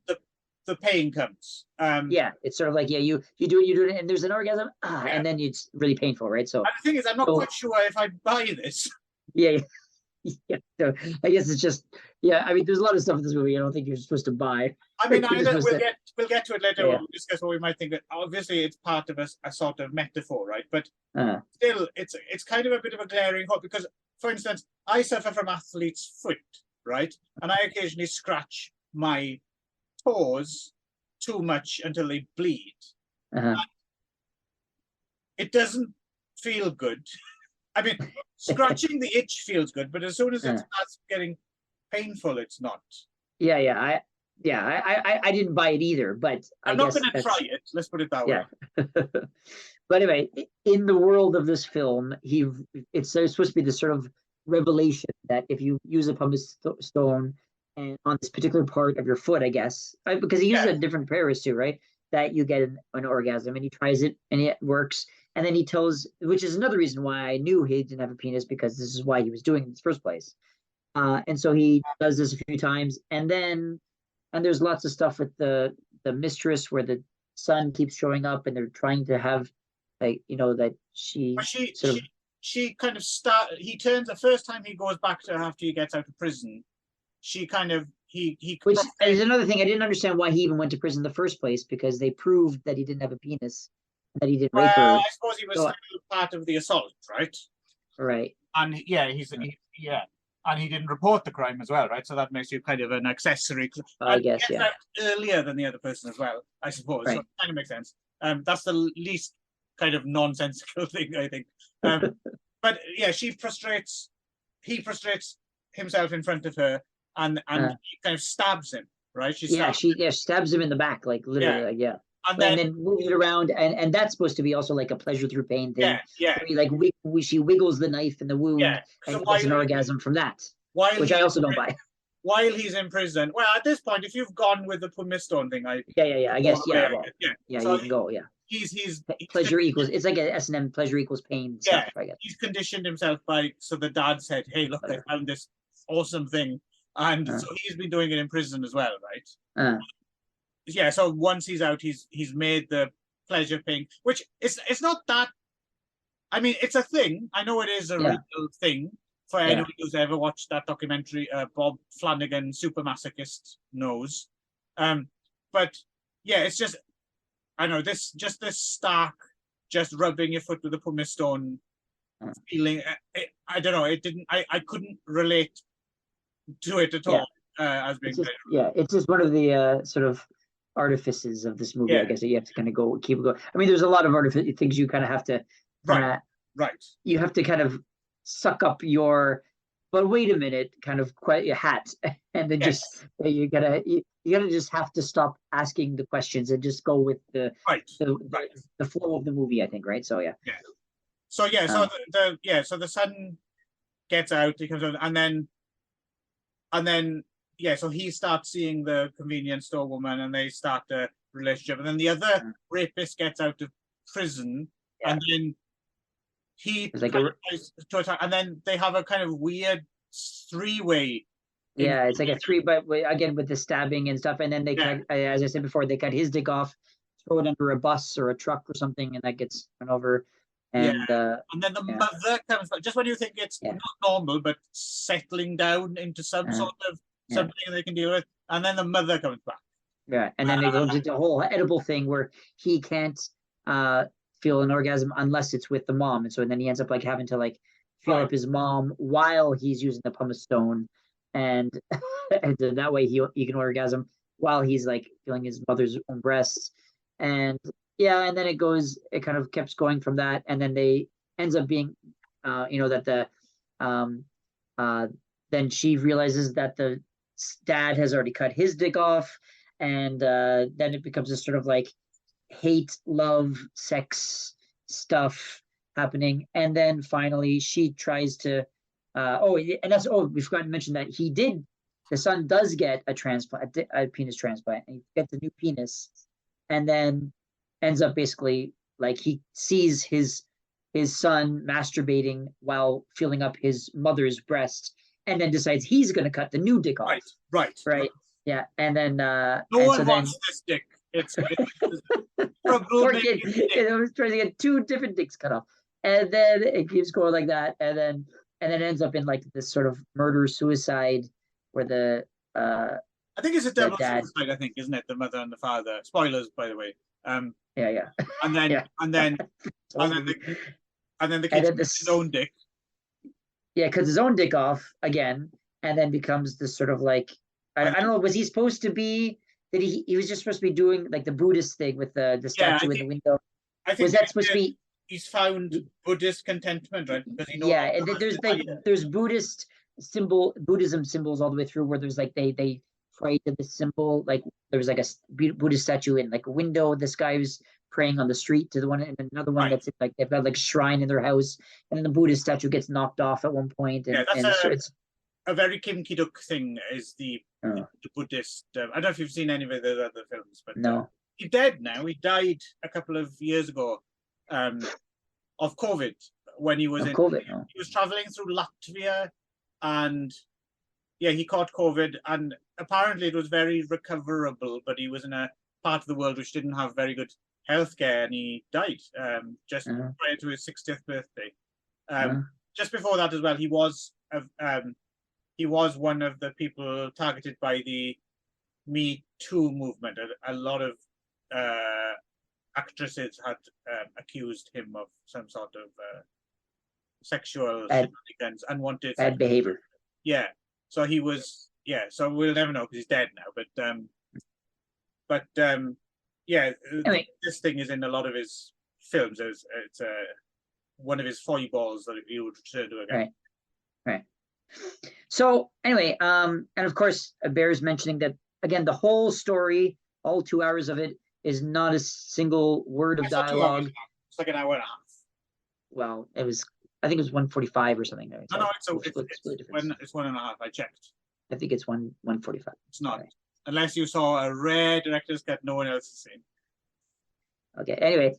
that the pain comes. Yeah, it's sort of like, you do it, and there's an orgasm, and then it's really painful, right? So and the thing is, I'm not quite sure if I buy this. Yeah. So I guess it's just, I mean, there's a lot of stuff in this movie I don't think you're supposed to buy. I mean, we'll get to it later. We'll discuss what we might think. That obviously it's part of a sort of metaphor, right? But still, it's kind of a bit of a glaring hole, because, for instance, I suffer from athlete's foot, right? And I occasionally scratch my toes too much until they bleed. It doesn't feel good. I mean, scratching the itch feels good, but as soon as it starts getting painful, it's not. I didn't buy it either, but I'm not going to try it. Let's put it that way. But anyway, in the world of this film, it's supposed to be this sort of revelation that if you use a pumice stone and on this particular part of your foot, I guess, because he uses a different prayers too, right? That you get an orgasm, and he tries it and it works. And then he tells, which is another reason why I knew he didn't have a penis, because this is why he was doing it in the first place. And so he does this a few times, and there's lots of stuff with the mistress where the son keeps showing up, and they're trying to have, like, that she kind of he turns the first time he goes back to her after he gets out of prison. She kind of which is another thing I didn't understand why he even went to prison in the first place, because they proved that he didn't have a penis, that he didn't rape her. I suppose he was still part of the assault, right? Right. And and he didn't report the crime as well, right? So that makes you kind of an accessory. I And he guess, gets yeah. out earlier than the other person as well, I suppose. So Right. it kind of makes sense. That's the least kind of nonsensical thing, I think. But yeah, he frustrates himself in front of her, and he kind of stabs him, right? She Yeah, stabs she stabs him in the back, like literally, Yeah. like, yeah. and And then then moves it around, and that's supposed to be also like a pleasure through pain thing. yeah. Where he, like she wiggles the knife in the wound, Yeah, and so he gets an while- orgasm from that, while which he's I also in don't pri- buy. While he's in prison, well, at this point, if you've gone with the pumice stone thing, Yeah. I guess, yeah, well, yeah. yeah, So you can go, yeah. he's Pleasure equals, it's like a S&M pleasure equals pain Yeah. stuff, I guess. he's conditioned himself by. So the dad said, "Hey, look, I found this awesome thing," and so he's been doing it in prison as well, right? Yeah. So once he's out, he's made the pleasure pain, which it's not that. I mean, it's a thing. I know it is a Yeah. real thing. For anyone who's ever watched that documentary, Bob Flanagan, Super Masochist, knows. But yeah, it's just, I know this stark, just rubbing your foot with a pumice stone feeling. I don't know. It didn't. I couldn't relate to it at all. As being It's just one of the sort of artifices of this movie, I guess, that you have to kind of keep it going. I mean, there's a lot of things you kind of have to right. You have to kind of suck up your, but wait a minute, kind of quite your hat, and then just you gotta just have to stop asking the questions and just go with the flow of the movie, I think, right? So yeah. So so the son gets out, he comes out, and then so he starts seeing the convenience store woman, and they start a relationship, and then the other rapist gets out of prison, and then he and then they have a kind of weird three-way. Yeah, it's like a three, but again with the stabbing and stuff, and then they cut, as I said before, they cut his dick off, throw it under a bus or a truck or something, and that gets run over. And then the mother comes back just when you think it's not normal, but settling down into some sort of something they can deal with, and then the mother comes back. Yeah, and then it goes into a whole edible thing where he can't feel an orgasm unless it's with the mom, and so then he ends up like having to like feel up his mom while he's using the pumice stone, and that way he can orgasm while he's like feeling his mother's own breasts, and and then it kind of keeps going from that, and then they ends up being that the then she realizes that the dad has already cut his dick off, and then it becomes a sort of like hate, love, sex stuff happening, and then finally she tries to we forgot to mention that the son does get a transplant, a penis transplant, and he gets a new penis, and then ends up basically like he sees his son masturbating while filling up his mother's breast, and then decides he's going to cut the new dick off. Right. Yeah, and then no one wants this dick. It's poor kid. It was trying to get two different dicks cut off, and then it keeps going like that, and then ends up in like this sort of murder suicide where the I think it's a double suicide. I think, isn't it? The mother and the father. Spoilers, by the way. And then and then the kid cuts his own dick. Yeah, cuts his own dick off again, and then becomes this sort of like I don't know. Was he supposed to be? Did he was just supposed to be doing like the Buddhist thing with the statue in the window? I think was that supposed to be? He's found Buddhist contentment, right? Because there's Buddhism symbols all the way through where there's like they pray to the symbol, like there was like a Buddhist statue in like a window. This guy was praying on the street to the one, and another one that's like they've got like a shrine in their house, and then the Buddhist statue gets knocked off at one point. And, that's a very Kim Ki-duk thing. Is the Buddhist? I don't know if you've seen any of the other films, but no, he's dead now. He died a couple of years ago of COVID when he was he was traveling through Latvia, and he caught COVID, and apparently it was very recoverable, but he was in a part of the world which didn't have very good healthcare, and he died just prior to his 60th birthday. Just before that as well, he was one of the people targeted by the Me Too movement. A lot of actresses had accused him of some sort of sexual shenanigans and wanted bad behavior. Yeah. So he was. Yeah. So we'll never know because he's dead now. But yeah. Anyway. This thing is in a lot of his films. It's one of his foibles that he would return to again. Right. So anyway, and of course, it bears mentioning that again, the whole story, all 2 hours of it, is not a single word of dialogue. It's like an hour and a half. Well, I think it was 1:45 or something. Right? No, no, it's 1.5. I checked. I think it's 1:45. It's not, unless you saw a rare director's cut no one else has seen. Okay. Anyway,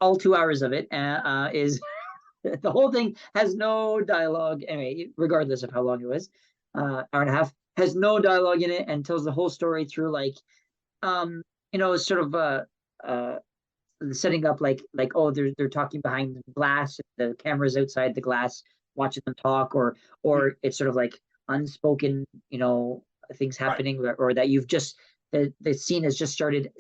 all 2 hours of it is the whole thing has no dialogue. Anyway, regardless of how long it was, hour and a half, has no dialogue in it and tells the whole story through like, sort of setting up like oh they're talking behind the glass, the camera's outside the glass watching them talk, or it's sort of like unspoken things happening, or that you've just the scene has just started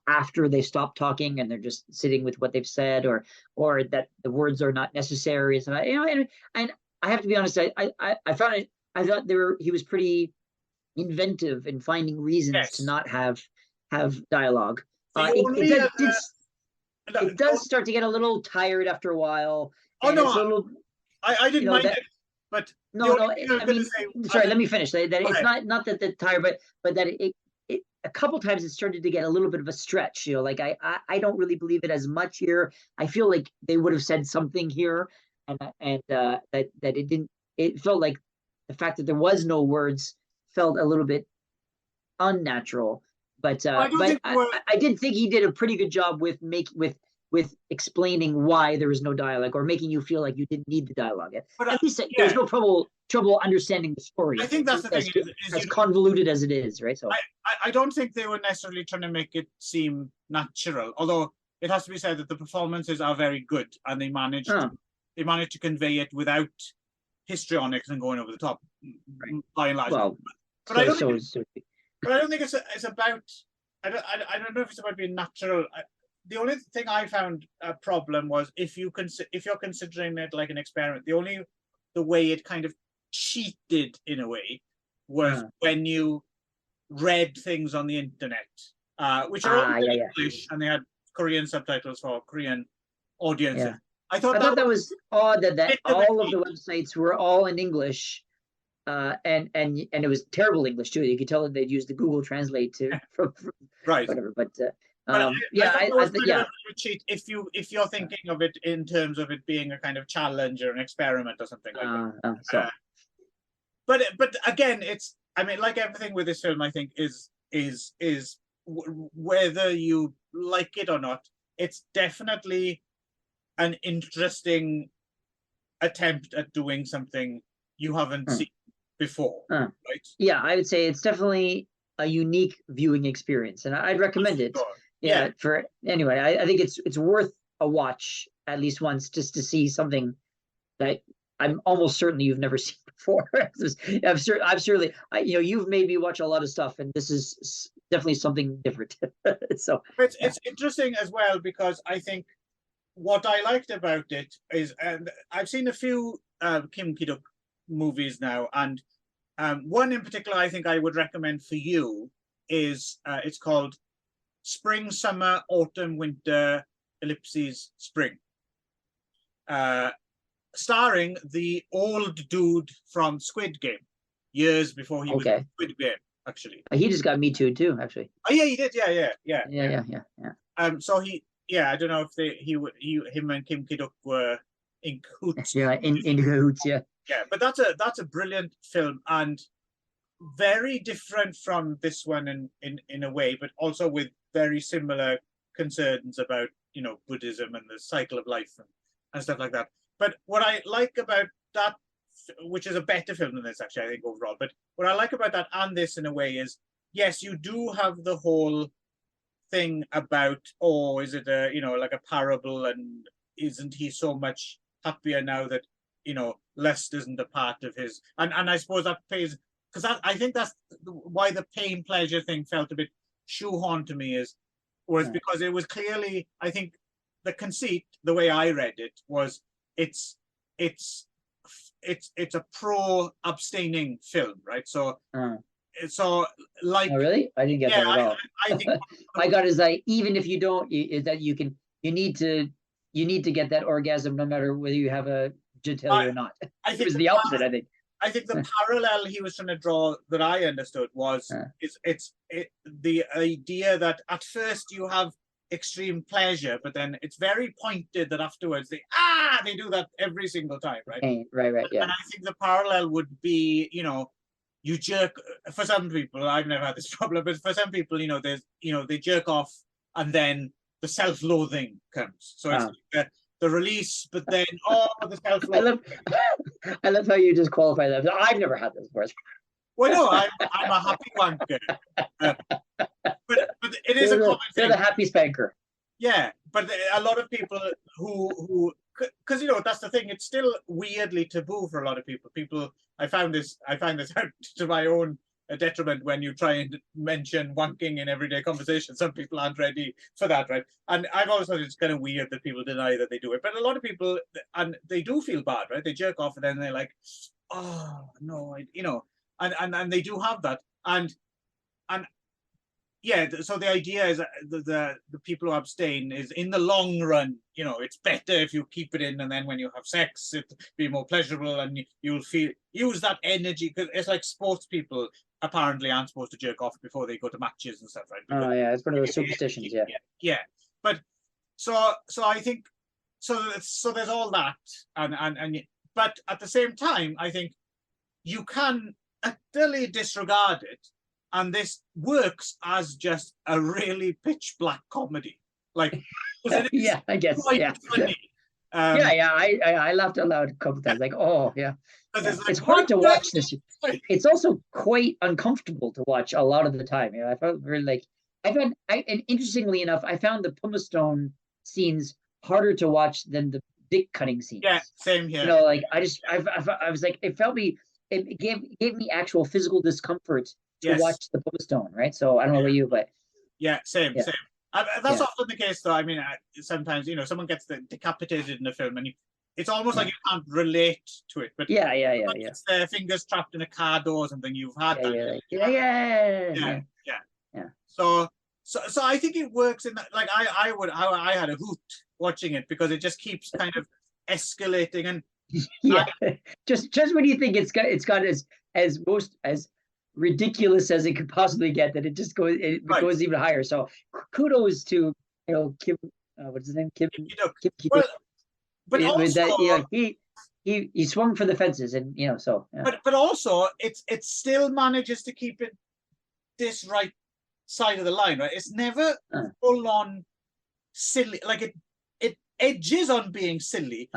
after they stop talking and they're just sitting with what they've said, or that the words are not necessary. So and I have to be honest, I found it, I thought he was pretty inventive in finding reasons to not have dialogue. It does start to get a little tired after a while. Oh no, I didn't mind it, but sorry, let me finish. That it's not that the tired, but that it a couple times it started to get a little bit of a stretch. Like I don't really believe it as much here. I feel like they would have said something here, and that it didn't. It felt like the fact that there was no words felt a little bit unnatural. But I did think he did a pretty good job with explaining why there was no dialogue, or making you feel like you didn't need the dialogue. But at least there's no trouble understanding the story. I think that's the thing, as convoluted as it is, right? So I don't think they were necessarily trying to make it seem natural, although it has to be said that the performances are very good and they managed to convey it without histrionics and going over the top, by and large. Well, but I don't think it's about. I don't know if it's about being natural. The only thing I found a problem was if you're considering it like an experiment. The way it kind of cheated in a way was when you read things on the internet, which are all in English, and they had Korean subtitles for Korean audiences. Yeah. I thought that was odd that all of the websites were all in English. And it was terrible English too. You could tell that they'd used the Google Translate from whatever. But if you're thinking of it in terms of it being a kind of challenge or an experiment or something like that. But again, it's, I mean, like everything with this film, I think is whether you like it or not, it's definitely an interesting attempt at doing something you haven't seen before, right? Yeah, I would say it's definitely a unique viewing experience, and I'd recommend it. Yeah. For anyway, I think it's worth a watch at least once, just to see something that I'm almost certain you've never seen before. I've certainly, you've made me watch a lot of stuff, and this is definitely something different. So it's interesting as well, because I think what I liked about it is, and I've seen a few Kim Ki-duk movies now, and one in particular I think I would recommend for you is it's called Spring, Summer, Autumn, Winter, ellipses, Spring, starring the old dude from Squid Game, years before he was in Squid Game, actually. He just got Me Too, actually. Oh yeah, he did. Yeah. So I don't know if him and Kim Ki-duk were in cahoots. Yeah, in cahoots, yeah. Yeah, but that's a brilliant film, and very different from this one in a way, but also with very similar concerns about Buddhism and the cycle of life and stuff like that. But what I like about that, which is a better film than this actually, I think, overall, but what I like about that and this in a way is, yes, you do have the whole thing about, is it like a parable, and isn't he so much happier now that lust isn't a part of his, and I suppose that plays, because I think that's why the pain pleasure thing felt a bit shoehorned to me, was because it was clearly, I think the conceit, the way I read it, was it's it's a pro abstaining film, right? So Uh, like oh, really? I didn't get yeah, that at all. I think I got is like even if you don't, is that you need to get that orgasm no matter whether you have a genitalia or not. I It think was the opposite, I think. I think the parallel he was trying to draw that I understood was the idea that at first you have extreme pleasure, but then it's very pointed that afterwards they do that every single time, right? Okay, right, yeah. And I think the parallel would be, you jerk, for some people, I've never had this problem, but for some people, there's, they jerk off and then the self-loathing comes. So it's like the release, but then the self-loathing. I love how you just qualify that. I've never had this before. Well, no, I'm a happy wanker, but it is a common thing. You're the happy spanker. Yeah, but a lot of people who because that's the thing. It's still weirdly taboo for a lot of people. I find this out to my own detriment when you try and mention wanking in everyday conversation. Some people aren't ready for that, right? And I've always thought it's kind of weird that people deny that they do it, but a lot of people, and they do feel bad, right? They jerk off and then they're like, oh no, and they do have that, and yeah. So the idea is that the people who abstain is in the long run, it's better if you keep it in, and then when you have sex, it'll be more pleasurable, and you'll use that energy, because it's like sports people apparently aren't supposed to jerk off before they go to matches and stuff, right? Oh yeah, it's one of those superstitions. Yeah. But so I think so there's all that, and but at the same time, I think you can utterly disregard it, and this works as just a really pitch black comedy. Like, yeah, I guess. Yeah. Funny. I laughed out loud a couple times. Like, oh yeah. It's hard to watch this. It's also quite uncomfortable to watch a lot of the time. I felt really and interestingly enough, I found the pumice stone scenes harder to watch than the dick cutting scenes. Yeah, same here. I was like, it gave me actual physical discomfort to watch the pumice stone, right? So I don't know about you, but yeah, same. That's often the case, though. I mean, sometimes someone gets decapitated in a film, and it's almost like you can't relate to it. But yeah. It's their fingers trapped in a car door or something. You've had that. Yeah. So I think it works in that. Like I had a hoot watching it, because it just keeps kind of escalating, and just when you think it's got as ridiculous as it could possibly get, that it just goes even higher. So kudos to Kim, what's his name? Kim. Well, but also that, he swung for the fences, and so. Yeah. But also it still manages to keep it this right side of the line, right? It's never full on silly. Like it edges on being silly.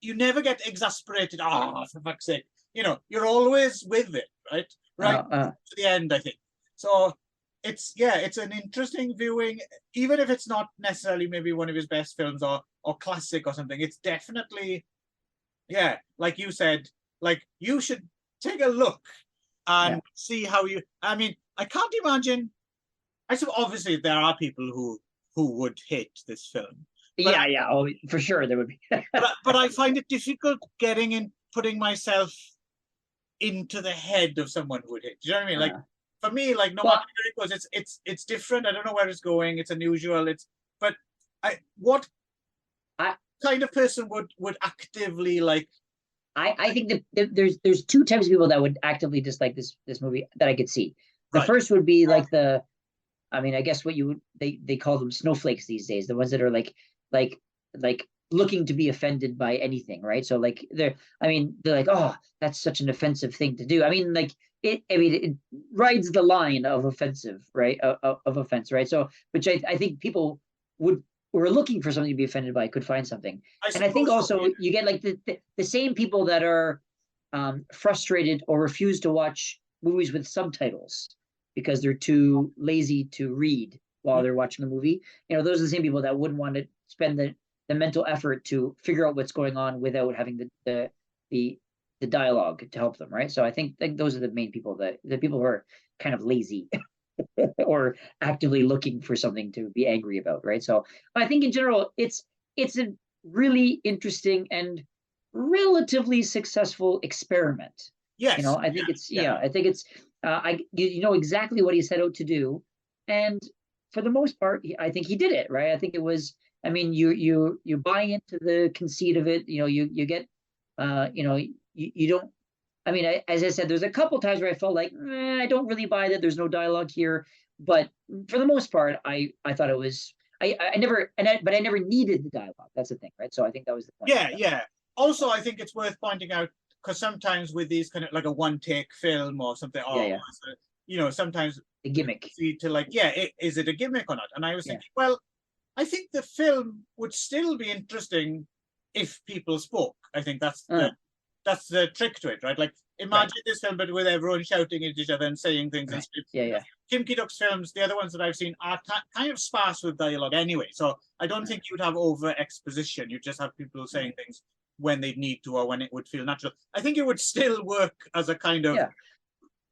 You never get exasperated. For fuck's sake. You're always with it, right? To the end, I think. So it's an interesting viewing, even if it's not necessarily maybe one of his best films or classic or something. It's definitely, like you said, like you should take a look and see how you. I mean, I can't imagine. I suppose obviously there are people who would hate this film. Oh, for sure there would be. but I find it difficult putting myself into the head of someone who would hate. Do you know what I mean? Like for me, like no matter where it goes, it's different. I don't know where it's going. It's unusual. What kind of person would actively like? I think that there's two types of people that would actively dislike this movie that I could see. The first would be like I guess what they call them snowflakes these days, the ones that are like looking to be offended by anything, right? So like they're like, oh, that's such an offensive thing to do. I mean, like it rides the line of offensive, right? Of offense, right? So which I think people who are looking for something to be offended by could find something. And I think also you get like the same people that are frustrated or refuse to watch movies with subtitles because they're too lazy to read while they're watching the movie. Those are the same people that wouldn't want to spend the mental effort to figure out what's going on without having the dialogue to help them, right? So I think those are the main people, the people who are kind of lazy or actively looking for something to be angry about, right? So I think in general, it's a really interesting and relatively successful experiment. Yes. You know, I think I think it's you know exactly what he set out to do, and for the most part, I think he did it right. I think it was. I mean, you buy into the conceit of it. You know, you get, you know, you don't. I mean, as I said, there's a couple times where I felt like I don't really buy that. There's no dialogue here, but for the most part, I thought it was. I never but I never needed the dialogue. That's the thing, right? So I think that was the point. Yeah. Also, I think it's worth pointing out, because sometimes with these kind of like a one-take film or something, you know, sometimes a gimmick. To like, is it a gimmick or not? And I was thinking, well, I think the film would still be interesting if people spoke. I think that's the trick to it, right? Like, imagine this film, but with everyone shouting at each other and saying things. Right. And Kim Ki-duk's films, the other ones that I've seen, are kind of sparse with dialogue anyway. So I don't think you'd have over exposition. You just have people saying things when they need to or when it would feel natural. I think it would still work as a kind of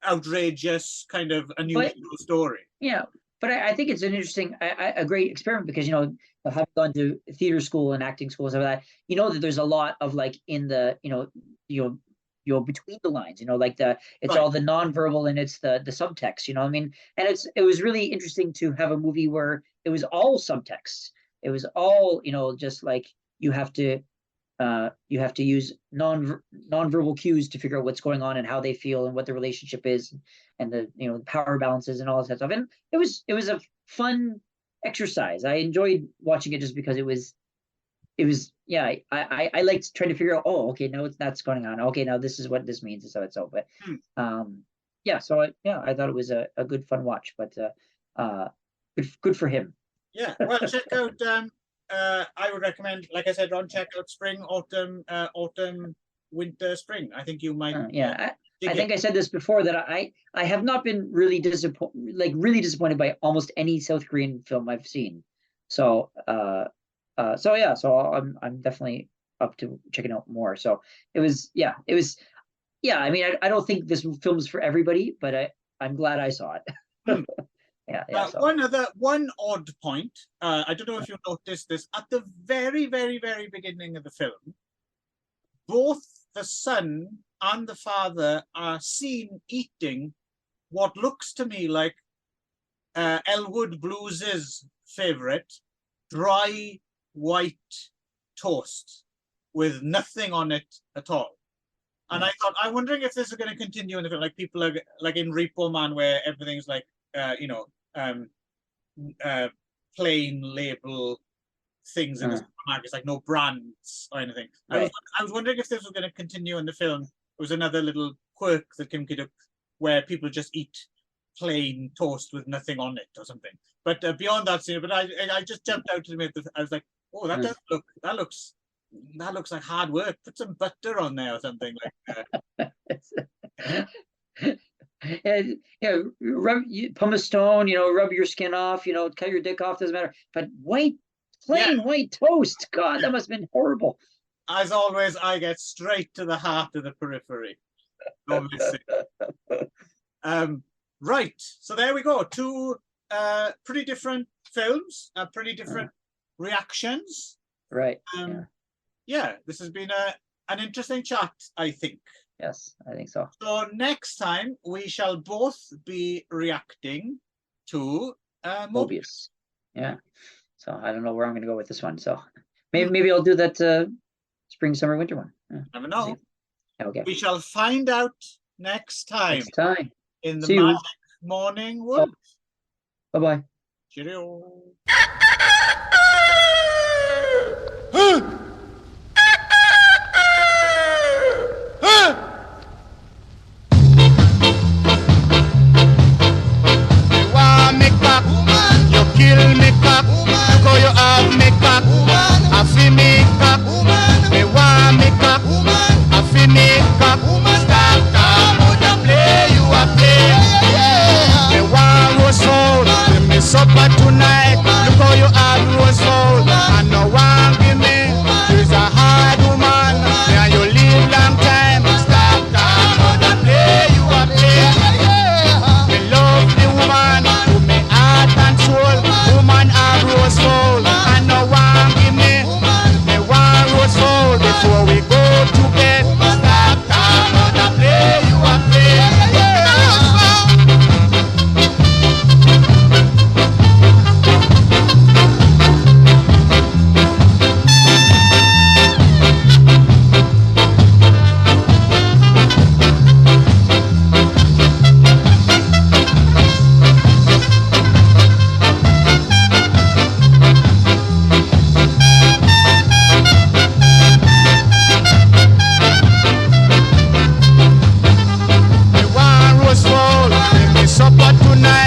outrageous, kind of unusual story. Yeah, but I think it's an interesting, a great experiment, because, you know, having gone to theater school and acting school and stuff like that, you know that there's a lot of like in the, you know, between the lines, you know, like it's all the nonverbal and it's the subtext, you know what I mean? And it was really interesting to have a movie where it was all subtext. It was all, you know, just like you have to use nonverbal cues to figure out what's going on and how they feel and what the relationship is and the, you know, power balances and all that stuff. And it was a fun exercise. I enjoyed watching it just because it was I liked trying to figure out, okay, now that's going on. Okay, now this is what this means. So it's over. So I thought it was a good fun watch, but good for him. Yeah, well, check out I would recommend, like I said, Ron, check out Spring, Autumn, Winter, Spring. I think you might. I think I said this before, that I have not been really disappointed by almost any South Korean film I've seen. So I'm definitely up to checking out more. So it was. I mean, I don't think this film is for everybody, but I'm glad I saw it. One odd point. I don't know if you noticed this at the very, very, very beginning of the film. Both the son and the father are seen eating what looks to me like Elwood Blues's favorite, dry white toast with nothing on it at all. And I thought, I'm wondering if this is going to continue in the film, like people are like in Repo Man, where everything's like plain label things in the supermarkets, like no brands or anything. I was wondering if this was going to continue in the film. It was another little quirk that Kim Ki-duk, where people just eat plain toast with nothing on it or something. But beyond that scene, but I just jumped out to me. I was like, oh, that looks like hard work. Put some butter on there or something like that. Pumice stone, rub your skin off, cut your dick off, doesn't matter. But plain white toast, God, that must have been horrible. As always, I get straight to the heart of the periphery. Right, so there we go. Two pretty different films, pretty different reactions. Right. This has been an interesting chat, I think. Yes, I think so. So next time we shall both be reacting to MOEBIUS. Yeah. So I don't know where I'm going to go with this one. So maybe I'll do that spring, summer, winter one. Never know. Okay. We shall find out next time. In the Magic Morning Wood. Bye-bye. Cheerio. Kill me cock, because you have me cock. I feel me cock, me want me cock. I feel me cock. Stop, would I play you a play? Me want rose fowl, give me supper tonight. Because you have rose fowl, and no one give me. supper tonight.